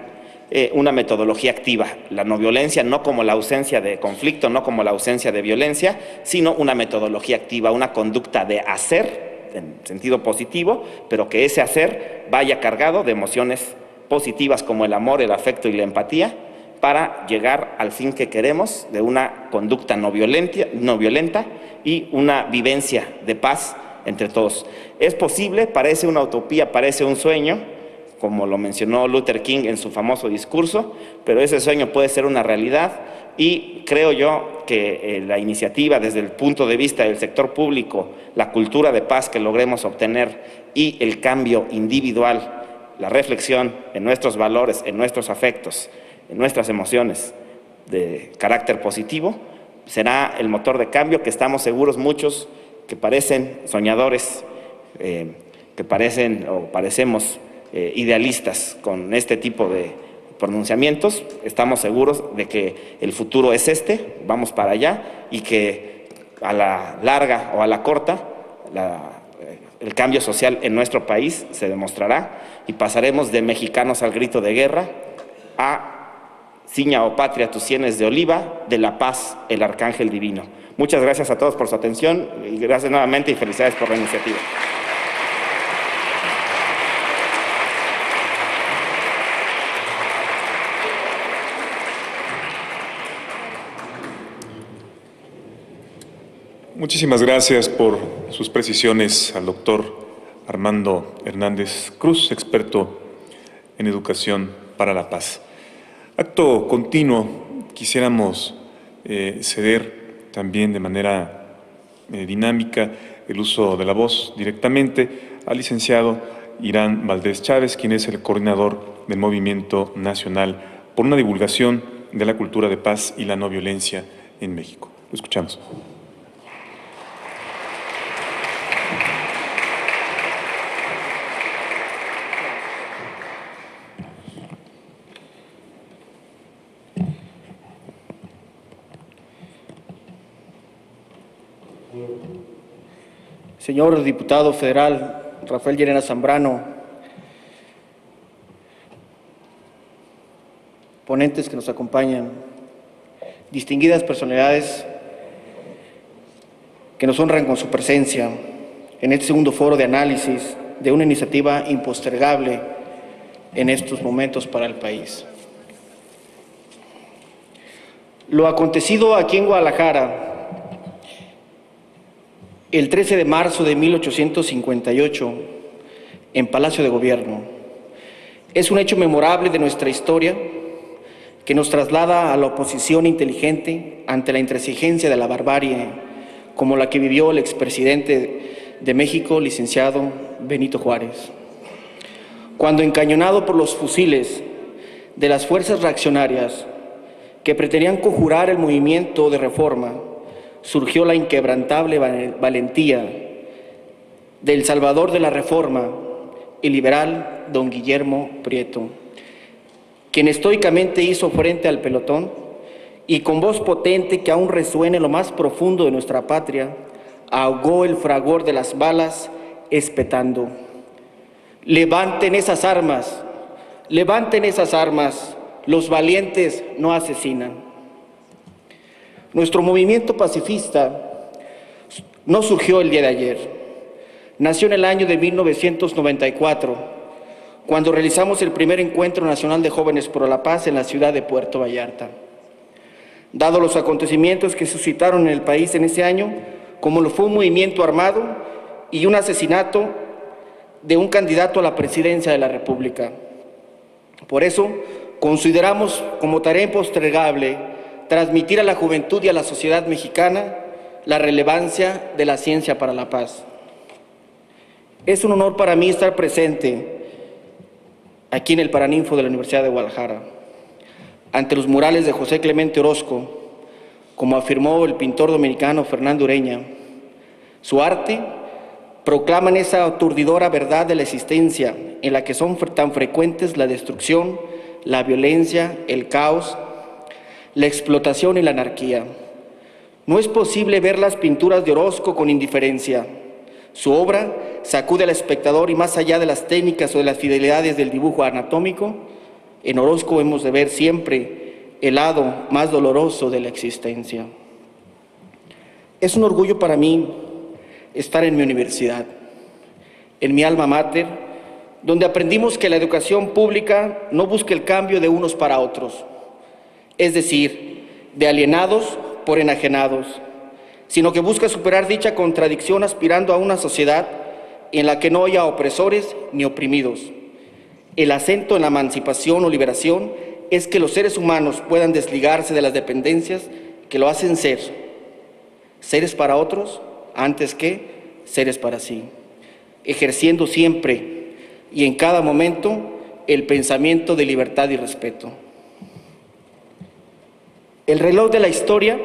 una metodología activa, la no violencia, no como la ausencia de conflicto, no como la ausencia de violencia, sino una metodología activa, una conducta de hacer, en sentido positivo, pero que ese hacer vaya cargado de emociones positivas como el amor, el afecto y la empatía, para llegar al fin que queremos de una conducta no violenta y una vivencia de paz entre todos. Es posible, parece una utopía, parece un sueño, como lo mencionó Luther King en su famoso discurso, pero ese sueño puede ser una realidad, y creo yo que la iniciativa desde el punto de vista del sector público, la cultura de paz que logremos obtener y el cambio individual, la reflexión en nuestros valores, en nuestros afectos, en nuestras emociones de carácter positivo, será el motor de cambio que estamos seguros muchos que parecen soñadores, que parecemos idealistas con este tipo de pronunciamientos. Estamos seguros de que el futuro es este, vamos para allá, y que a la larga o a la corta el cambio social en nuestro país se demostrará, y pasaremos de mexicanos al grito de guerra a ciña, oh patria, tus sienes de oliva, de la paz, el arcángel divino. Muchas gracias a todos por su atención y gracias nuevamente y felicidades por la iniciativa. Muchísimas gracias por sus precisiones al doctor Armando Hernández Cruz, experto en educación para la paz. Acto continuo, quisiéramos ceder también de manera dinámica el uso de la voz directamente al licenciado Irán Valdés Chávez, quien es el coordinador del Movimiento Nacional por una divulgación de la cultura de paz y la no violencia en México. Lo escuchamos. Señor diputado federal Rafael Llerena Zambrano, ponentes que nos acompañan, distinguidas personalidades que nos honran con su presencia en este segundo foro de análisis de una iniciativa impostergable en estos momentos para el país. Lo acontecido aquí en Guadalajara el 13 de marzo de 1858, en Palacio de Gobierno, es un hecho memorable de nuestra historia que nos traslada a la oposición inteligente ante la intransigencia de la barbarie, como la que vivió el expresidente de México, licenciado Benito Juárez. Cuando, encañonado por los fusiles de las fuerzas reaccionarias que pretendían conjurar el movimiento de reforma, surgió la inquebrantable valentía del salvador de la reforma, el liberal don Guillermo Prieto, quien estoicamente hizo frente al pelotón y con voz potente que aún resuena en lo más profundo de nuestra patria, ahogó el fragor de las balas, espetando: levanten esas armas, los valientes no asesinan. Nuestro movimiento pacifista no surgió el día de ayer. Nació en el año de 1994, cuando realizamos el primer Encuentro Nacional de Jóvenes por la Paz en la ciudad de Puerto Vallarta. Dado los acontecimientos que suscitaron en el país en ese año, como lo fue un movimiento armado y un asesinato de un candidato a la presidencia de la República. Por eso, consideramos como tarea impostergable transmitir a la juventud y a la sociedad mexicana la relevancia de la ciencia para la paz. Es un honor para mí estar presente aquí en el Paraninfo de la Universidad de Guadalajara, ante los murales de José Clemente Orozco, como afirmó el pintor dominicano Fernando Ureña. Su arte proclaman esa aturdidora verdad de la existencia en la que son tan frecuentes la destrucción, la violencia, el caos, la explotación y la anarquía. No es posible ver las pinturas de Orozco con indiferencia. Su obra sacude al espectador y más allá de las técnicas o de las fidelidades del dibujo anatómico, en Orozco hemos de ver siempre el lado más doloroso de la existencia. Es un orgullo para mí estar en mi universidad, en mi alma mater, donde aprendimos que la educación pública no busca el cambio de unos para otros, es decir, de alienados por enajenados, sino que busca superar dicha contradicción aspirando a una sociedad en la que no haya opresores ni oprimidos. El acento en la emancipación o liberación es que los seres humanos puedan desligarse de las dependencias que lo hacen ser, seres para otros antes que seres para sí, ejerciendo siempre y en cada momento el pensamiento de libertad y respeto. El reloj de la historia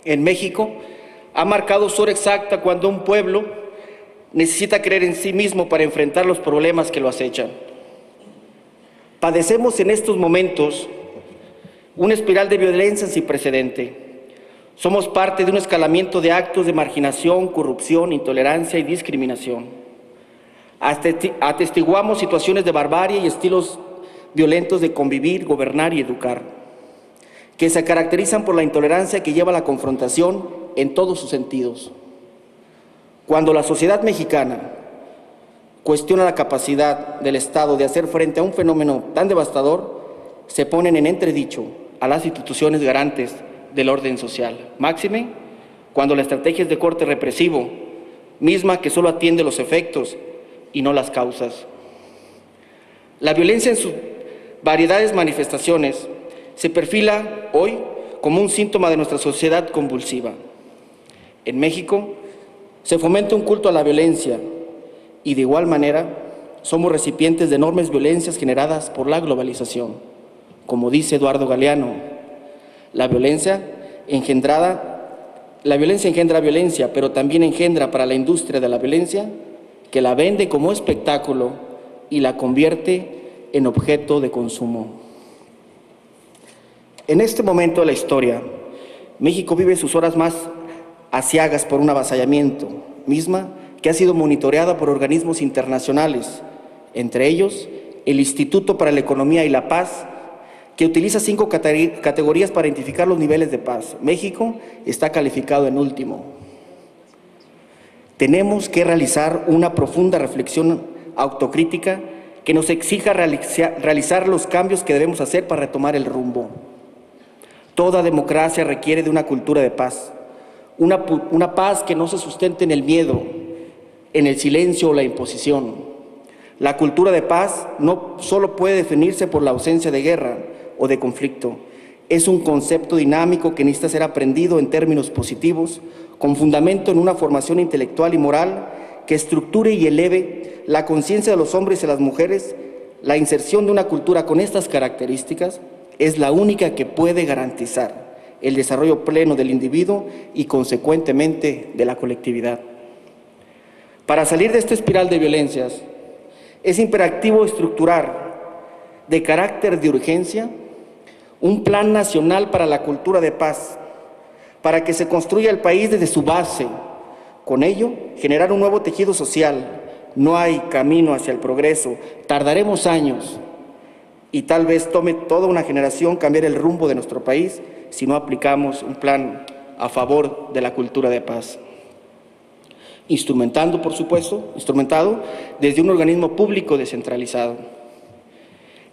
en México ha marcado su hora exacta cuando un pueblo necesita creer en sí mismo para enfrentar los problemas que lo acechan. Padecemos en estos momentos una espiral de violencia sin precedente. Somos parte de un escalamiento de actos de marginación, corrupción, intolerancia y discriminación. Atestiguamos situaciones de barbarie y estilos violentos de convivir, gobernar y educar. que se caracterizan por la intolerancia que lleva a la confrontación en todos sus sentidos. Cuando la sociedad mexicana cuestiona la capacidad del Estado de hacer frente a un fenómeno tan devastador, se ponen en entredicho a las instituciones garantes del orden social. Máxime, cuando la estrategia es de corte represivo, misma que solo atiende los efectos y no las causas. La violencia en sus variedades manifestaciones se perfila hoy como un síntoma de nuestra sociedad convulsiva. En México se fomenta un culto a la violencia y de igual manera somos recipientes de enormes violencias generadas por la globalización. Como dice Eduardo Galeano, la violencia engendra violencia, pero también engendra para la industria de la violencia, que la vende como espectáculo y la convierte en objeto de consumo. En este momento de la historia, México vive sus horas más aciagas por un avasallamiento, misma que ha sido monitoreada por organismos internacionales, entre ellos el Instituto para la Economía y la Paz, que utiliza 5 categorías para identificar los niveles de paz. México está calificado en último. Tenemos que realizar una profunda reflexión autocrítica que nos exija realizar los cambios que debemos hacer para retomar el rumbo. Toda democracia requiere de una cultura de paz, una paz que no se sustente en el miedo, en el silencio o la imposición. La cultura de paz no solo puede definirse por la ausencia de guerra o de conflicto, es un concepto dinámico que necesita ser aprendido en términos positivos, con fundamento en una formación intelectual y moral que estructure y eleve la conciencia de los hombres y las mujeres. La inserción de una cultura con estas características es la única que puede garantizar el desarrollo pleno del individuo y, consecuentemente, de la colectividad. Para salir de esta espiral de violencias, es imperativo estructurar, de carácter de urgencia, un plan nacional para la cultura de paz, para que se construya el país desde su base. Con ello, generar un nuevo tejido social. No hay camino hacia el progreso. Tardaremos años y tal vez tome toda una generación cambiar el rumbo de nuestro país si no aplicamos un plan a favor de la cultura de paz. Instrumentado desde un organismo público descentralizado.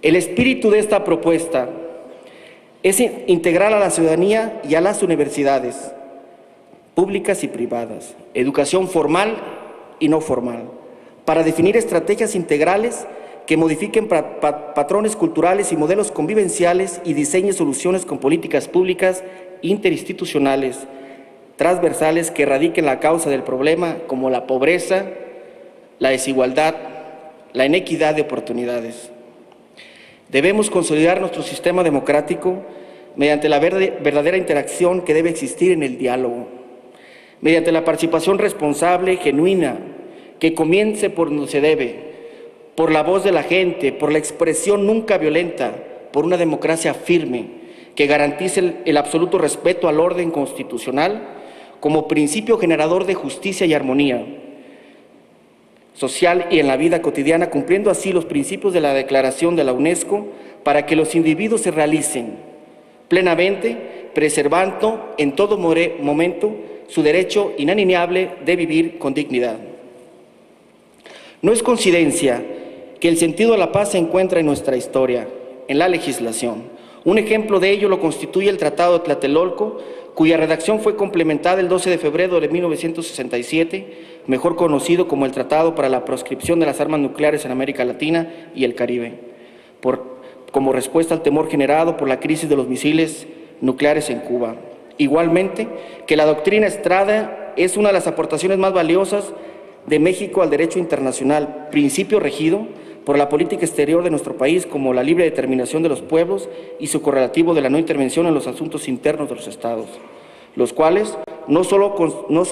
El espíritu de esta propuesta es integrar a la ciudadanía y a las universidades públicas y privadas, educación formal y no formal, para definir estrategias integrales que modifiquen patrones culturales y modelos convivenciales y diseñen soluciones con políticas públicas interinstitucionales, transversales que erradiquen la causa del problema, como la pobreza, la desigualdad, la inequidad de oportunidades. Debemos consolidar nuestro sistema democrático mediante la verdadera interacción que debe existir en el diálogo, mediante la participación responsable, genuina, que comience por donde se debe, por la voz de la gente, por la expresión nunca violenta, por una democracia firme, que garantice el absoluto respeto al orden constitucional como principio generador de justicia y armonía social y en la vida cotidiana, cumpliendo así los principios de la Declaración de la UNESCO para que los individuos se realicen plenamente, preservando en todo momento su derecho inalienable de vivir con dignidad. No es coincidencia que el sentido de la paz se encuentra en nuestra historia, en la legislación. Un ejemplo de ello lo constituye el Tratado de Tlatelolco, cuya redacción fue complementada el 12 de febrero de 1967, mejor conocido como el Tratado para la Proscripción de las Armas Nucleares en América Latina y el Caribe, como respuesta al temor generado por la crisis de los misiles nucleares en Cuba. Igualmente, que la doctrina Estrada es una de las aportaciones más valiosas de México al derecho internacional, principio regido por la política exterior de nuestro país, como la libre determinación de los pueblos y su correlativo de la no intervención en los asuntos internos de los estados, los cuales no solo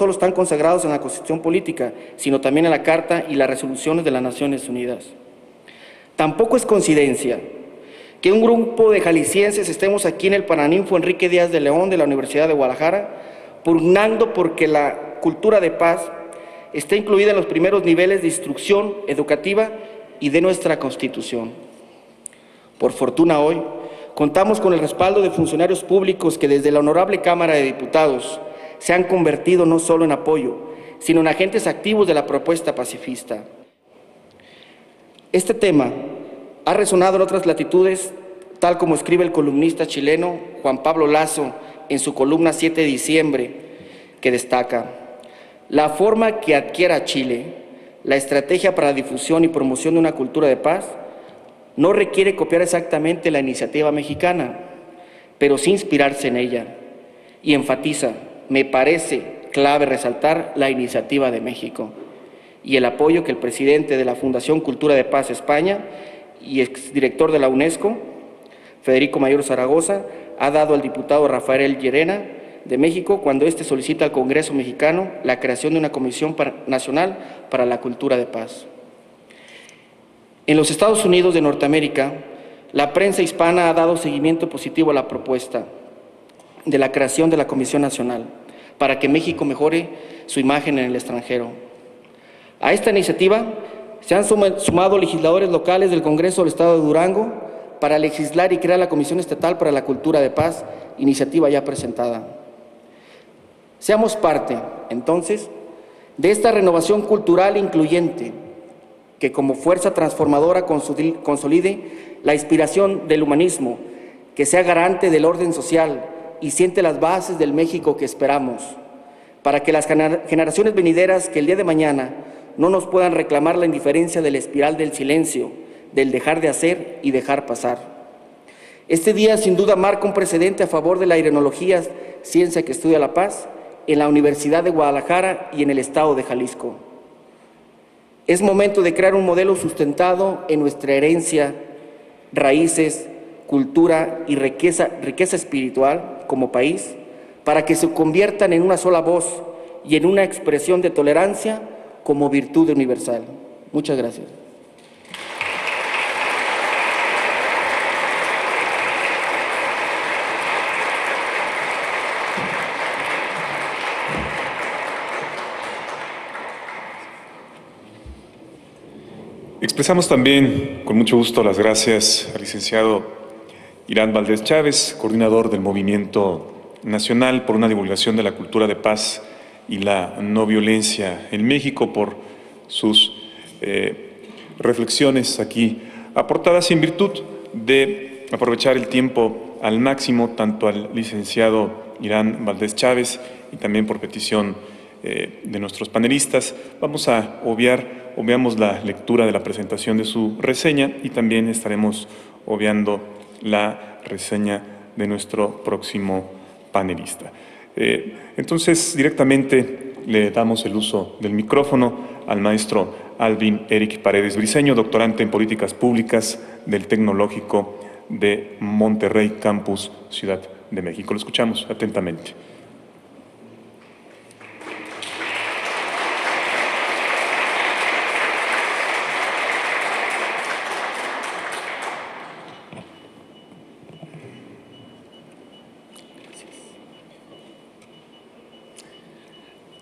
están consagrados en la Constitución política, sino también en la Carta y las resoluciones de las Naciones Unidas. Tampoco es coincidencia que un grupo de jaliscienses estemos aquí en el Paraninfo Enrique Díaz de León de la Universidad de Guadalajara, pugnando porque la cultura de paz está incluida en los primeros niveles de instrucción educativa y de nuestra Constitución. Por fortuna hoy, Contamos con el respaldo de funcionarios públicos que desde la honorable Cámara de Diputados se han convertido no solo en apoyo, sino en agentes activos de la propuesta pacifista. Este tema ha resonado en otras latitudes, tal como escribe el columnista chileno Juan Pablo Lasso en su columna 7 de diciembre, que destaca: la forma que adquiera Chile, la estrategia para la difusión y promoción de una cultura de paz, no requiere copiar exactamente la iniciativa mexicana, pero sí inspirarse en ella. Y enfatiza: me parece clave resaltar la iniciativa de México y el apoyo que el presidente de la Fundación Cultura de Paz España y exdirector de la UNESCO, Federico Mayor Zaragoza, ha dado al diputado Rafael Llerena de México cuando éste solicita al Congreso mexicano la creación de una Comisión Nacional para la Cultura de Paz. En los Estados Unidos de Norteamérica, la prensa hispana ha dado seguimiento positivo a la propuesta de la creación de la Comisión Nacional para que México mejore su imagen en el extranjero. A esta iniciativa se han sumado legisladores locales del Congreso del Estado de Durango para legislar y crear la Comisión Estatal para la Cultura de Paz, iniciativa ya presentada. Seamos parte, entonces, de esta renovación cultural incluyente que como fuerza transformadora consolide la inspiración del humanismo, que sea garante del orden social y siente las bases del México que esperamos, para que las generaciones venideras que el día de mañana no nos puedan reclamar la indiferencia de la espiral del silencio, del dejar de hacer y dejar pasar. Este día sin duda marca un precedente a favor de la irinología, ciencia que estudia la paz, en la Universidad de Guadalajara y en el estado de Jalisco. Es momento de crear un modelo sustentado en nuestra herencia, raíces, cultura y riqueza espiritual como país, para que se conviertan en una sola voz y en una expresión de tolerancia como virtud universal. Muchas gracias. Expresamos también con mucho gusto las gracias al licenciado Irán Valdés Chávez, coordinador del Movimiento Nacional por una divulgación de la cultura de paz y la no violencia en México, por sus reflexiones aquí aportadas en virtud de aprovechar el tiempo al máximo, tanto al licenciado Irán Valdés Chávez y también por petición de nuestros panelistas. Vamos a obviamos la lectura de la presentación de su reseña y también estaremos obviando la reseña de nuestro próximo panelista. Entonces, directamente le damos el uso del micrófono al maestro Alvin Eric Paredes Briceño, doctorante en Políticas Públicas del Tecnológico de Monterrey, Campus Ciudad de México. Lo escuchamos atentamente.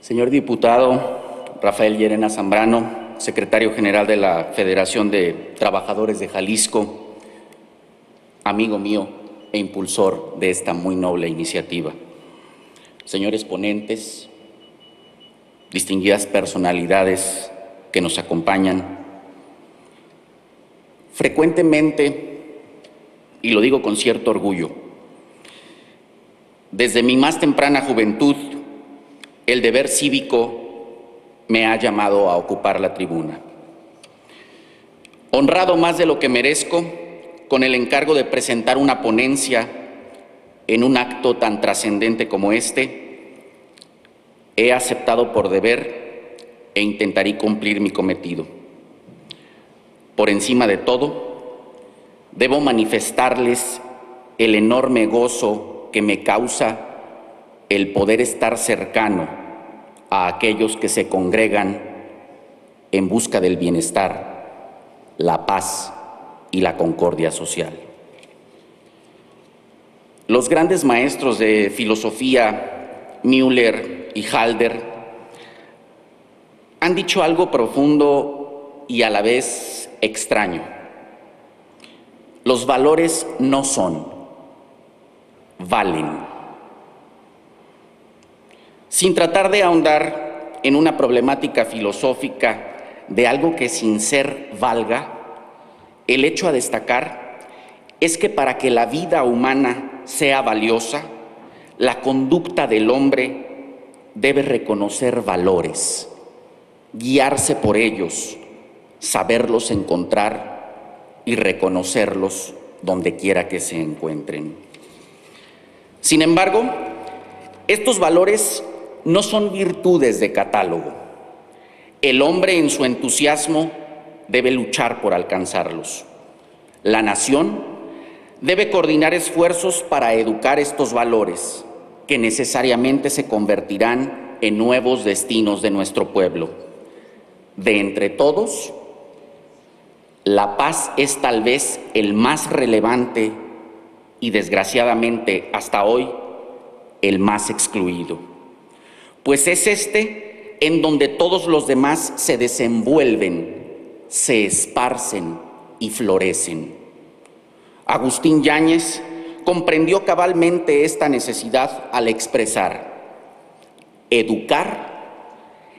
Señor diputado Rafael Llerena Zambrano, secretario general de la Federación de Trabajadores de Jalisco, amigo mío e impulsor de esta muy noble iniciativa. Señores ponentes, distinguidas personalidades que nos acompañan, frecuentemente, y lo digo con cierto orgullo, desde mi más temprana juventud, el deber cívico me ha llamado a ocupar la tribuna. Honrado más de lo que merezco, con el encargo de presentar una ponencia en un acto tan trascendente como este, he aceptado por deber e intentaré cumplir mi cometido. Por encima de todo, debo manifestarles el enorme gozo que me causa el poder estar cercano a aquellos que se congregan en busca del bienestar, la paz y la concordia social. Los grandes maestros de filosofía, Müller y Halder, han dicho algo profundo y a la vez extraño. Los valores no son, valen. Sin tratar de ahondar en una problemática filosófica de algo que sin ser valga, el hecho a destacar es que para que la vida humana sea valiosa, la conducta del hombre debe reconocer valores, guiarse por ellos, saberlos encontrar y reconocerlos donde quiera que se encuentren. Sin embargo, estos valores no son virtudes de catálogo. El hombre en su entusiasmo debe luchar por alcanzarlos. La nación debe coordinar esfuerzos para educar estos valores que necesariamente se convertirán en nuevos destinos de nuestro pueblo. De entre todos, la paz es tal vez el más relevante y desgraciadamente hasta hoy el más excluido, pues es este en donde todos los demás se desenvuelven, se esparcen y florecen. Agustín Yáñez comprendió cabalmente esta necesidad al expresar: educar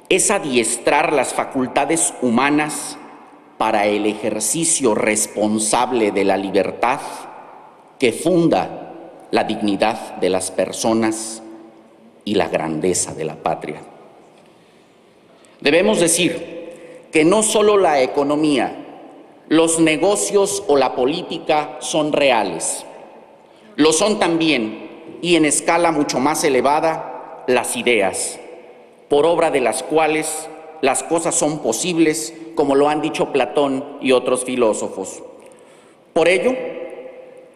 es adiestrar las facultades humanas para el ejercicio responsable de la libertad que funda la dignidad de las personas y la grandeza de la patria. Debemos decir que no solo la economía, los negocios o la política son reales. Lo son también, y en escala mucho más elevada, las ideas, por obra de las cuales las cosas son posibles, como lo han dicho Platón y otros filósofos. Por ello,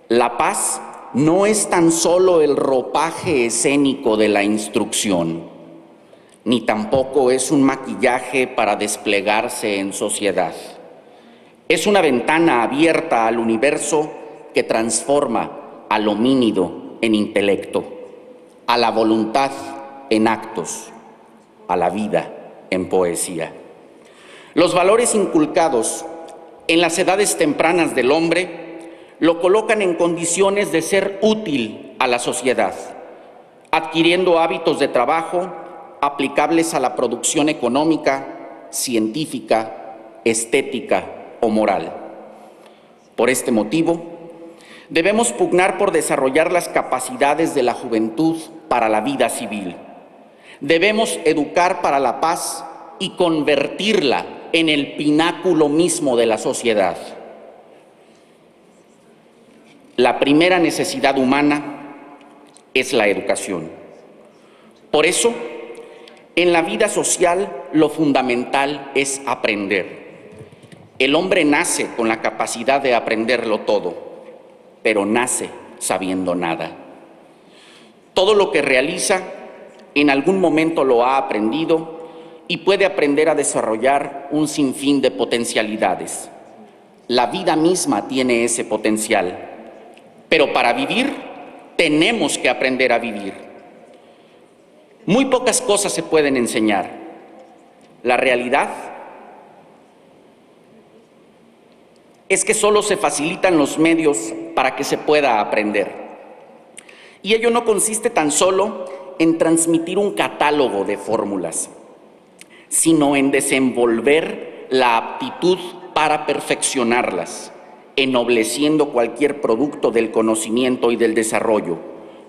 la paz no es tan solo el ropaje escénico de la instrucción, ni tampoco es un maquillaje para desplegarse en sociedad. Es una ventana abierta al universo que transforma al homínido en intelecto, a la voluntad en actos, a la vida en poesía. Los valores inculcados en las edades tempranas del hombre lo colocan en condiciones de ser útil a la sociedad, adquiriendo hábitos de trabajo aplicables a la producción económica, científica, estética o moral. Por este motivo, debemos pugnar por desarrollar las capacidades de la juventud para la vida civil. Debemos educar para la paz y convertirla en el pináculo mismo de la sociedad. La primera necesidad humana es la educación. Por eso, en la vida social lo fundamental es aprender. El hombre nace con la capacidad de aprenderlo todo, pero nace sabiendo nada. Todo lo que realiza, en algún momento lo ha aprendido y puede aprender a desarrollar un sinfín de potencialidades. La vida misma tiene ese potencial, pero para vivir tenemos que aprender a vivir. Muy pocas cosas se pueden enseñar. La realidad es que solo se facilitan los medios para que se pueda aprender. Y ello no consiste tan solo en transmitir un catálogo de fórmulas, sino en desenvolver la aptitud para perfeccionarlas, ennobleciendo cualquier producto del conocimiento y del desarrollo,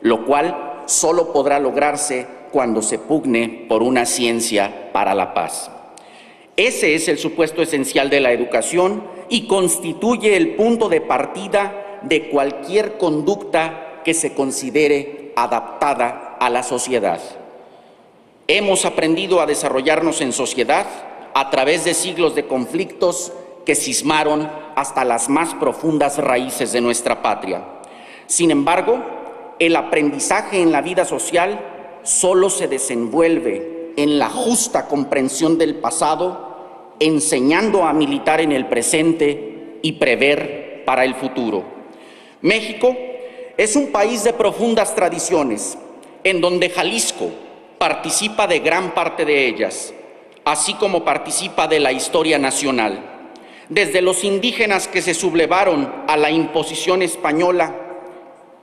lo cual solo podrá lograrse cuando se pugne por una ciencia para la paz. Ese es el supuesto esencial de la educación y constituye el punto de partida de cualquier conducta que se considere adaptada a la sociedad. Hemos aprendido a desarrollarnos en sociedad a través de siglos de conflictos que cismaron hasta las más profundas raíces de nuestra patria. Sin embargo, el aprendizaje en la vida social solo se desenvuelve en la justa comprensión del pasado, enseñando a militar en el presente y prever para el futuro. México es un país de profundas tradiciones, en donde Jalisco participa de gran parte de ellas, así como participa de la historia nacional. Desde los indígenas que se sublevaron a la imposición española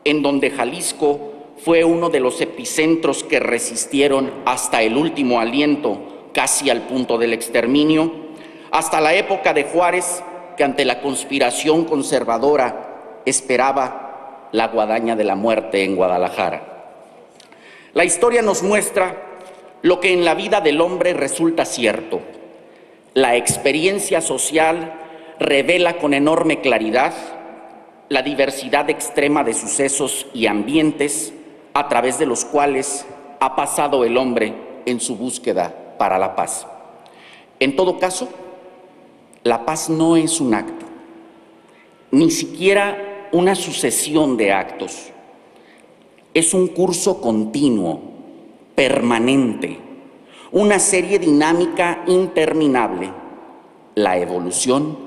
en donde Jalisco fue uno de los epicentros que resistieron hasta el último aliento, casi al punto del exterminio, hasta la época de Juárez, que ante la conspiración conservadora esperaba la guadaña de la muerte en Guadalajara. La historia nos muestra lo que en la vida del hombre resulta cierto. La experiencia social revela con enorme claridad la diversidad extrema de sucesos y ambientes a través de los cuales ha pasado el hombre en su búsqueda para la paz. En todo caso, la paz no es un acto, ni siquiera una sucesión de actos. Es un curso continuo, permanente, una serie dinámica interminable. La evolución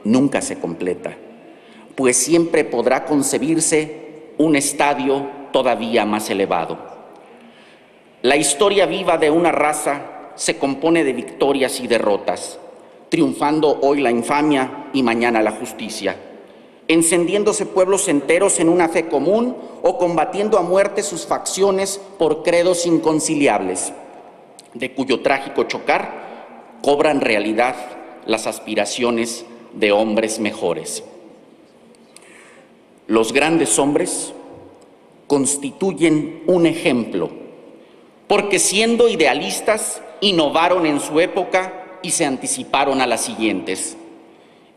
nunca se completa, pues siempre podrá concebirse un estadio todavía más elevado. La historia viva de una raza se compone de victorias y derrotas, triunfando hoy la infamia y mañana la justicia, encendiéndose pueblos enteros en una fe común o combatiendo a muerte sus facciones por credos inconciliables, de cuyo trágico chocar cobran realidad las aspiraciones de hombres mejores. Los grandes hombres constituyen un ejemplo, porque siendo idealistas innovaron en su época y se anticiparon a las siguientes.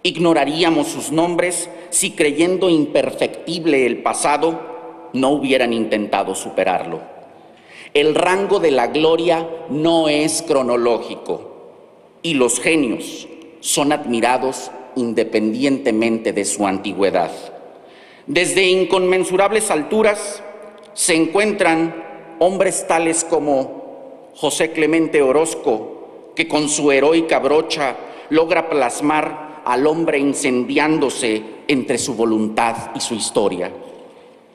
Ignoraríamos sus nombres si, creyendo imperfectible el pasado, no hubieran intentado superarlo. El rango de la gloria no es cronológico y los genios son admirados independientemente de su antigüedad. Desde inconmensurables alturas se encuentran hombres tales como José Clemente Orozco, que con su heroica brocha logra plasmar al hombre incendiándose entre su voluntad y su historia.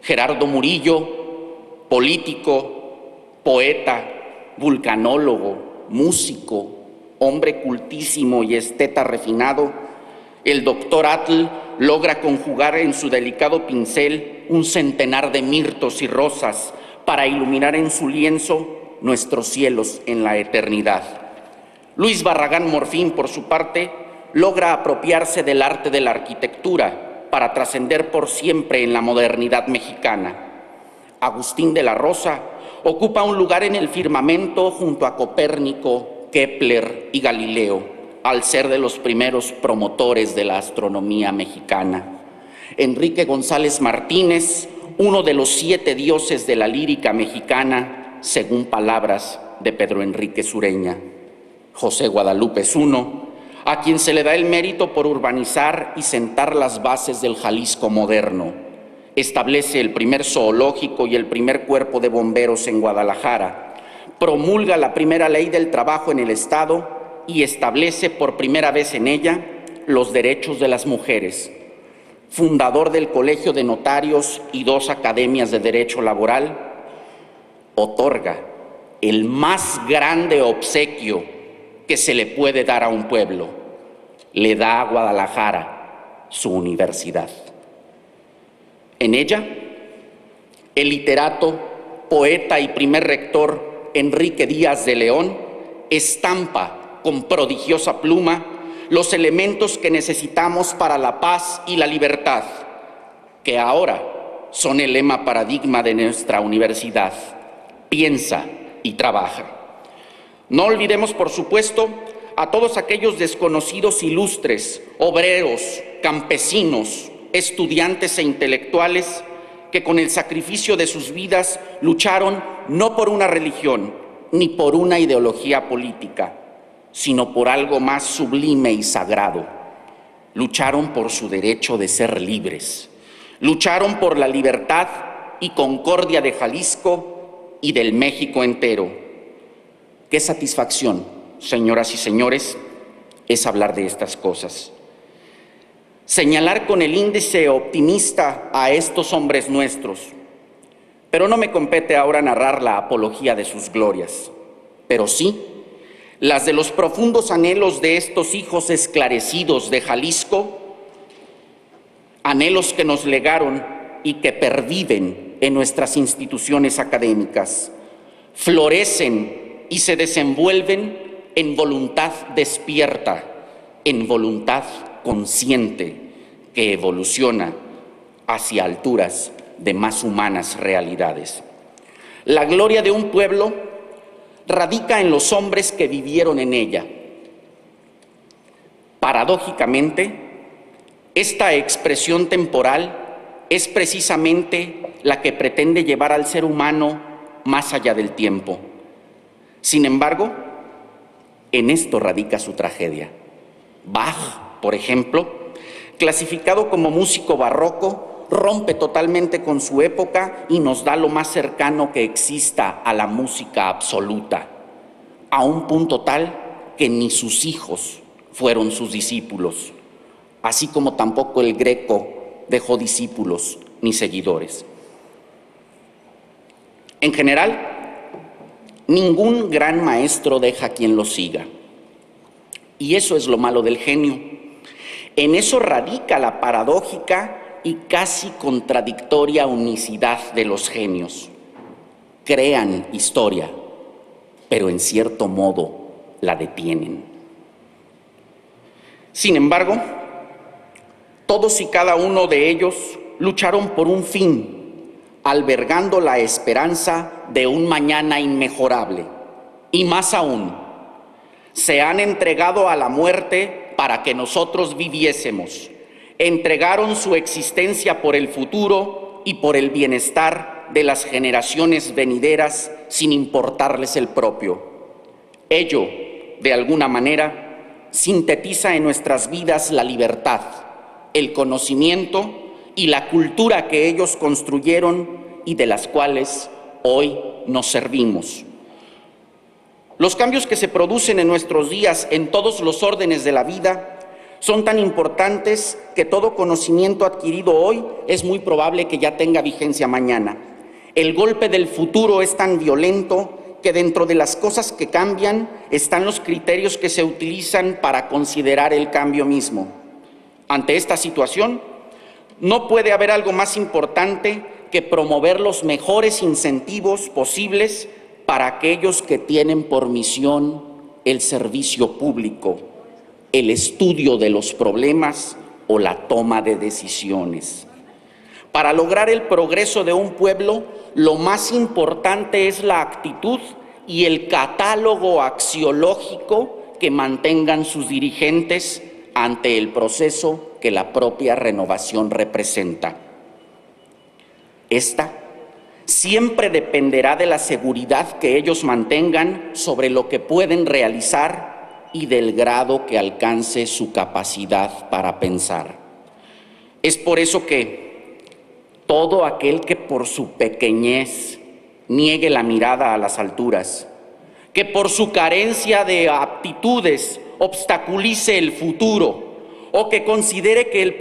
Gerardo Murillo, político, poeta, vulcanólogo, músico, hombre cultísimo y esteta refinado, el doctor Atl logra conjugar en su delicado pincel un centenar de mirtos y rosas para iluminar en su lienzo nuestros cielos en la eternidad. Luis Barragán Morfín, por su parte, logra apropiarse del arte de la arquitectura para trascender por siempre en la modernidad mexicana. Agustín de la Rosa ocupa un lugar en el firmamento junto a Copérnico, Kepler y Galileo, al ser de los primeros promotores de la astronomía mexicana. Enrique González Martínez, uno de los 7 dioses de la lírica mexicana, según palabras de Pedro Enrique Sureña. José Guadalupe es uno, a quien se le da el mérito por urbanizar y sentar las bases del Jalisco moderno. Establece el primer zoológico y el primer cuerpo de bomberos en Guadalajara, promulga la primera ley del trabajo en el Estado y establece por primera vez en ella los derechos de las mujeres. Fundador del Colegio de Notarios y 2 academias de Derecho Laboral, otorga el más grande obsequio que se le puede dar a un pueblo. Le da a Guadalajara su universidad. En ella, el literato, poeta y primer rector Enrique Díaz de León estampa con prodigiosa pluma los elementos que necesitamos para la paz y la libertad, que ahora son el lema paradigma de nuestra universidad. Piensa y trabaja. No olvidemos, por supuesto, a todos aquellos desconocidos ilustres, obreros, campesinos, estudiantes e intelectuales que con el sacrificio de sus vidas lucharon no por una religión ni por una ideología política, sino por algo más sublime y sagrado. Lucharon por su derecho de ser libres, lucharon por la libertad y concordia de Jalisco y del México entero. Qué satisfacción, señoras y señores, es hablar de estas cosas. Señalar con el índice optimista a estos hombres nuestros, pero no me compete ahora narrar la apología de sus glorias, pero sí las de los profundos anhelos de estos hijos esclarecidos de Jalisco, anhelos que nos legaron y que perviven en nuestras instituciones académicas. Florecen y se desenvuelven en voluntad despierta, en voluntad consciente, que evoluciona hacia alturas de más humanas realidades. La gloria de un pueblo radica en los hombres que vivieron en ella. Paradójicamente, esta expresión temporal es precisamente la que pretende llevar al ser humano más allá del tiempo. Sin embargo, en esto radica su tragedia. Bach, por ejemplo, clasificado como músico barroco, rompe totalmente con su época y nos da lo más cercano que exista a la música absoluta, a un punto tal que ni sus hijos fueron sus discípulos, así como tampoco el Greco dejó discípulos ni seguidores. En general, ningún gran maestro deja quien lo siga. Y eso es lo malo del genio. En eso radica la paradójica y casi contradictoria unicidad de los genios. Crean historia, pero en cierto modo la detienen. Sin embargo, todos y cada uno de ellos lucharon por un fin, albergando la esperanza de un mañana inmejorable. Y más aún, se han entregado a la muerte para que nosotros viviésemos. Entregaron su existencia por el futuro y por el bienestar de las generaciones venideras sin importarles el propio. Ello, de alguna manera, sintetiza en nuestras vidas la libertad, el conocimiento y la cultura que ellos construyeron y de las cuales hoy nos servimos. Los cambios que se producen en nuestros días en todos los órdenes de la vida son tan importantes que todo conocimiento adquirido hoy es muy probable que ya tenga vigencia mañana. El golpe del futuro es tan violento que dentro de las cosas que cambian están los criterios que se utilizan para considerar el cambio mismo. Ante esta situación, no puede haber algo más importante que promover los mejores incentivos posibles para aquellos que tienen por misión el servicio público, el estudio de los problemas o la toma de decisiones. Para lograr el progreso de un pueblo, lo más importante es la actitud y el catálogo axiológico que mantengan sus dirigentes ante el proceso que la propia renovación representa. Esta siempre dependerá de la seguridad que ellos mantengan sobre lo que pueden realizar y del grado que alcance su capacidad para pensar. Es por eso que todo aquel que por su pequeñez niegue la mirada a las alturas, que por su carencia de aptitudes obstaculice el futuro o que considere que el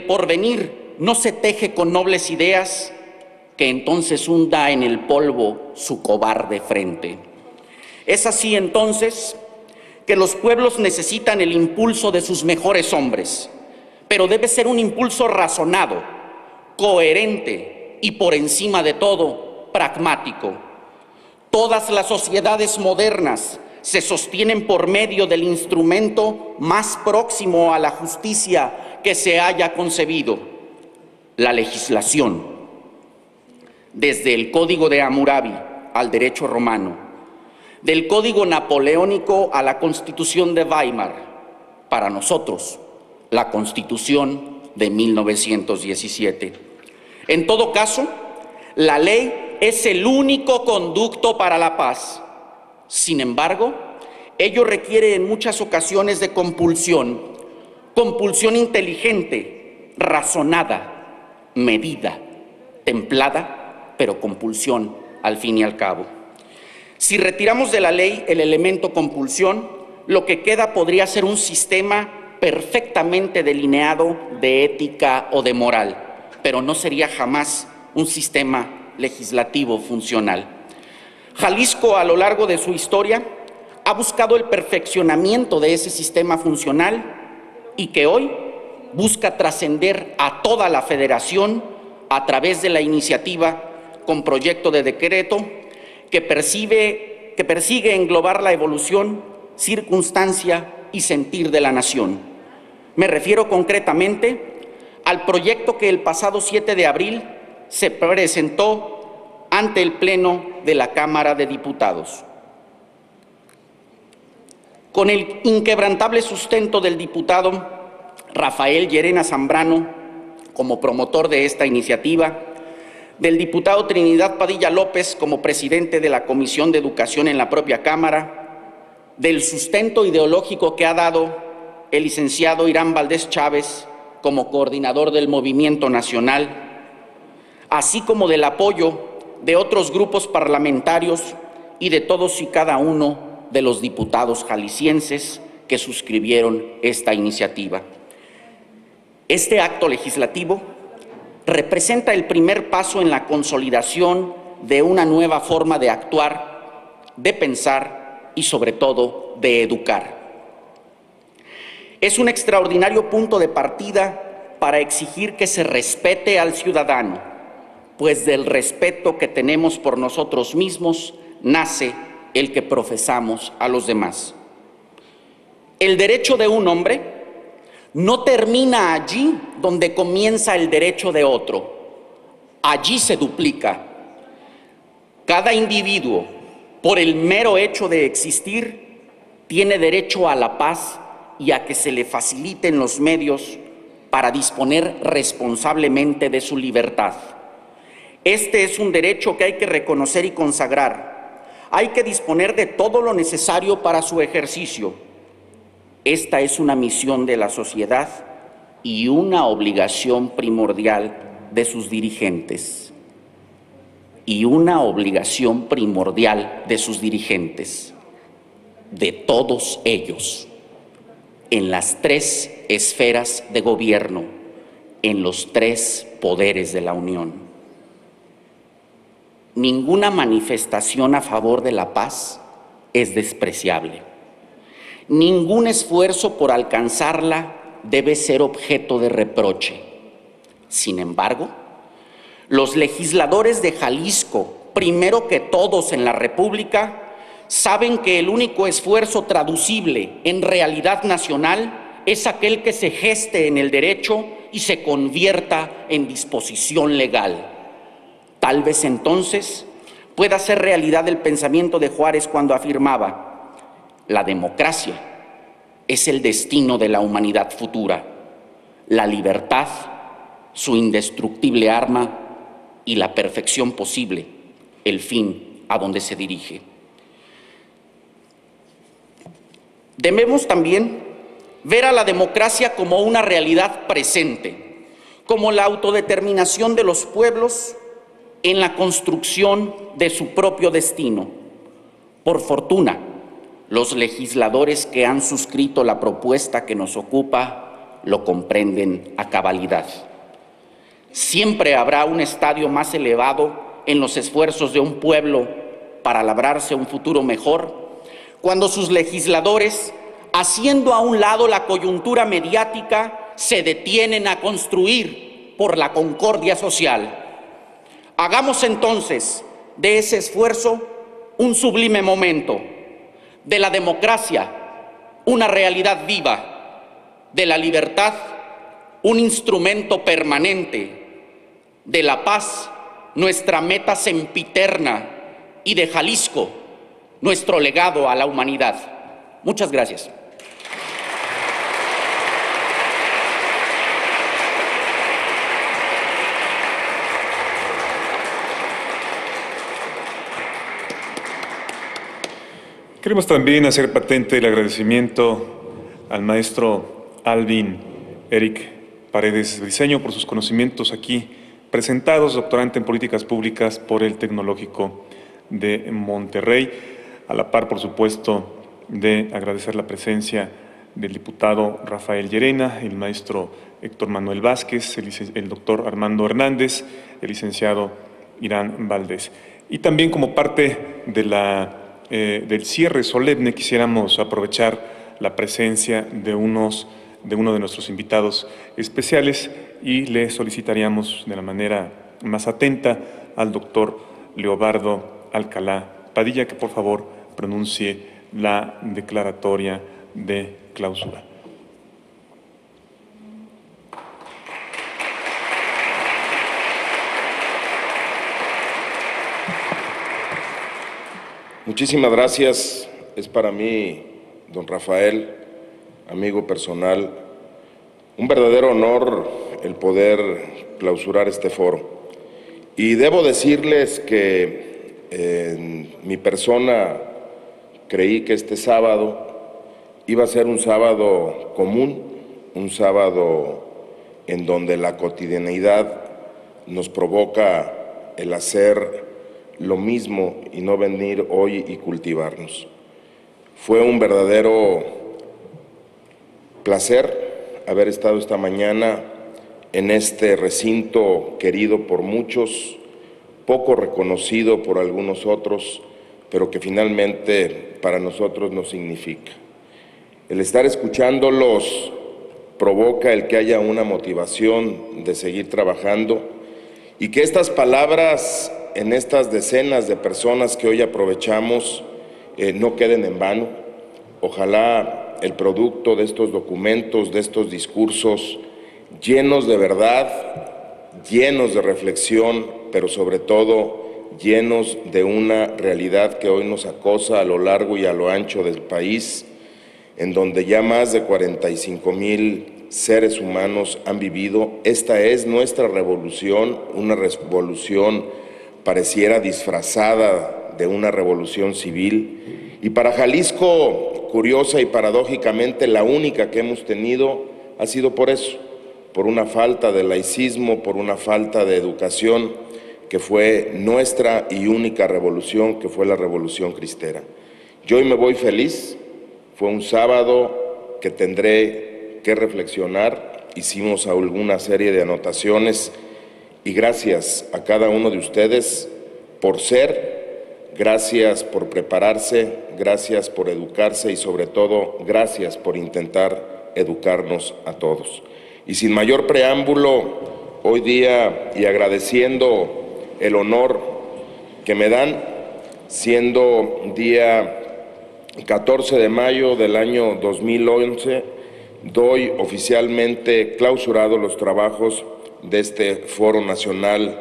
porvenir no se teje con nobles ideas, que entonces hunda en el polvo su cobarde frente. Es así entonces que los pueblos necesitan el impulso de sus mejores hombres, pero debe ser un impulso razonado, coherente y por encima de todo, pragmático. Todas las sociedades modernas se sostienen por medio del instrumento más próximo a la justicia que se haya concebido, la legislación. Desde el Código de Hammurabi al derecho romano, del Código Napoleónico a la Constitución de Weimar, para nosotros, la Constitución de 1917. En todo caso, la ley es el único conducto para la paz. Sin embargo, ello requiere en muchas ocasiones de compulsión inteligente, razonada, medida, templada, pero compulsión al fin y al cabo. Si retiramos de la ley el elemento compulsión, lo que queda podría ser un sistema perfectamente delineado de ética o de moral, pero no sería jamás un sistema legislativo funcional. Jalisco, a lo largo de su historia, ha buscado el perfeccionamiento de ese sistema funcional y que hoy busca trascender a toda la federación a través de la iniciativa con proyecto de decreto que persigue englobar la evolución, circunstancia y sentir de la nación. Me refiero concretamente al proyecto que el pasado 7 de abril se presentó ante el Pleno de la Cámara de Diputados. Con el inquebrantable sustento del diputado Rafael Llerena Zambrano como promotor de esta iniciativa, del diputado Trinidad Padilla López como presidente de la Comisión de Educación en la propia Cámara, del sustento ideológico que ha dado el licenciado Irán Valdés Chávez como coordinador del Movimiento Nacional, así como del apoyo de otros grupos parlamentarios y de todos y cada uno de los diputados jaliscienses que suscribieron esta iniciativa. Este acto legislativo representa el primer paso en la consolidación de una nueva forma de actuar, de pensar y sobre todo de educar. Es un extraordinario punto de partida para exigir que se respete al ciudadano, pues del respeto que tenemos por nosotros mismos nace el que profesamos a los demás. El derecho de un hombre no termina allí donde comienza el derecho de otro. Allí se duplica. Cada individuo, por el mero hecho de existir, tiene derecho a la paz y a que se le faciliten los medios para disponer responsablemente de su libertad. Este es un derecho que hay que reconocer y consagrar. Hay que disponer de todo lo necesario para su ejercicio. Esta es una misión de la sociedad y una obligación primordial de sus dirigentes. Y una obligación primordial de sus dirigentes, de todos ellos, en las 3 esferas de gobierno, en los 3 poderes de la Unión. Ninguna manifestación a favor de la paz es despreciable. Ningún esfuerzo por alcanzarla debe ser objeto de reproche. Sin embargo, los legisladores de Jalisco, primero que todos en la República, saben que el único esfuerzo traducible en realidad nacional es aquel que se geste en el derecho y se convierta en disposición legal. Tal vez entonces pueda ser realidad el pensamiento de Juárez cuando afirmaba: la democracia es el destino de la humanidad futura, la libertad, su indestructible arma, y la perfección posible, el fin a donde se dirige. Debemos también ver a la democracia como una realidad presente, como la autodeterminación de los pueblos en la construcción de su propio destino. Por fortuna, los legisladores que han suscrito la propuesta que nos ocupa lo comprenden a cabalidad. Siempre habrá un estadio más elevado en los esfuerzos de un pueblo para labrarse un futuro mejor, cuando sus legisladores, haciendo a un lado la coyuntura mediática, se detienen a construir por la concordia social. Hagamos entonces de ese esfuerzo un sublime momento, de la democracia una realidad viva, de la libertad un instrumento permanente, de la paz nuestra meta sempiterna y de Jalisco nuestro legado a la humanidad. Muchas gracias. Queremos también hacer patente el agradecimiento al maestro Alvin Eric Paredes Briceño por sus conocimientos aquí presentados, doctorante en políticas públicas por el Tecnológico de Monterrey, a la par, por supuesto, de agradecer la presencia del diputado Rafael Llerena, el maestro Héctor Manuel Vázquez, el doctor Armando Hernández, el licenciado Irán Valdés. Y también como parte de del cierre solemne quisiéramos aprovechar la presencia de unos de uno de nuestros invitados especiales y le solicitaríamos de la manera más atenta al doctor Leobardo Alcalá Padilla que por favor pronuncie la declaratoria de clausura. Muchísimas gracias. Es para mí, don Rafael, amigo personal, un verdadero honor el poder clausurar este foro. Y debo decirles que en mi persona creí que este sábado iba a ser un sábado común, un sábado en donde la cotidianeidad nos provoca el hacer lo mismo y no venir hoy y cultivarnos. Fue un verdadero placer haber estado esta mañana en este recinto querido por muchos, poco reconocido por algunos otros, pero que finalmente para nosotros nos significa. El estar escuchándolos provoca el que haya una motivación de seguir trabajando y que estas palabras en estas decenas de personas que hoy aprovechamos no queden en vano. Ojalá el producto de estos documentos, de estos discursos llenos de verdad, llenos de reflexión, pero sobre todo llenos de una realidad que hoy nos acosa a lo largo y a lo ancho del país, en donde ya más de 45,000 seres humanos han vivido. Esta es nuestra revolución, una revolución pareciera disfrazada de una revolución civil. Y para Jalisco, curiosa y paradójicamente, la única que hemos tenido ha sido por eso, por una falta de laicismo, por una falta de educación, que fue nuestra y única revolución, que fue la Revolución Cristera. Yo hoy me voy feliz, fue un sábado que tendré que reflexionar, hicimos alguna serie de anotaciones y gracias a cada uno de ustedes por ser, gracias por prepararse, gracias por educarse y sobre todo gracias por intentar educarnos a todos. Y sin mayor preámbulo, hoy día y agradeciendo el honor que me dan, siendo día 14 de mayo del año 2011, doy oficialmente clausurados los trabajos de este Foro Nacional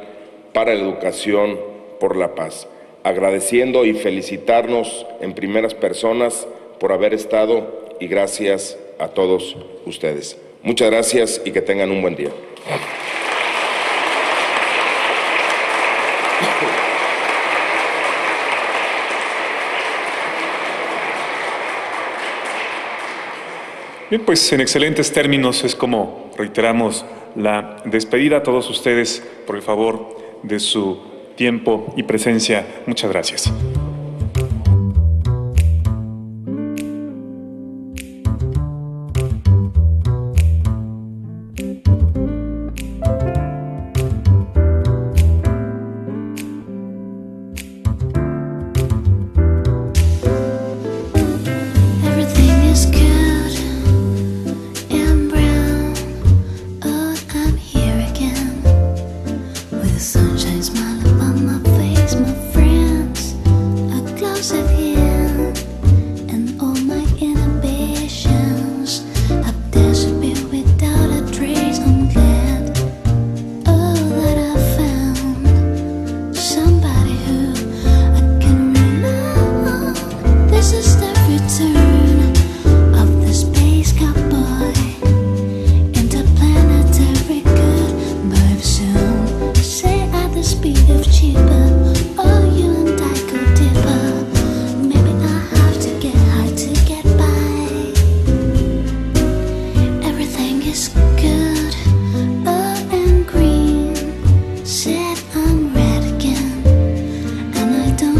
para la Educación por la Paz, agradeciendo y felicitarnos en primeras personas por haber estado y gracias a todos ustedes. Muchas gracias y que tengan un buen día. Bien, pues en excelentes términos es como reiteramos la despedida a todos ustedes por el favor de su tiempo y presencia. Muchas gracias.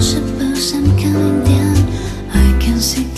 Suppose I'm coming down, I can see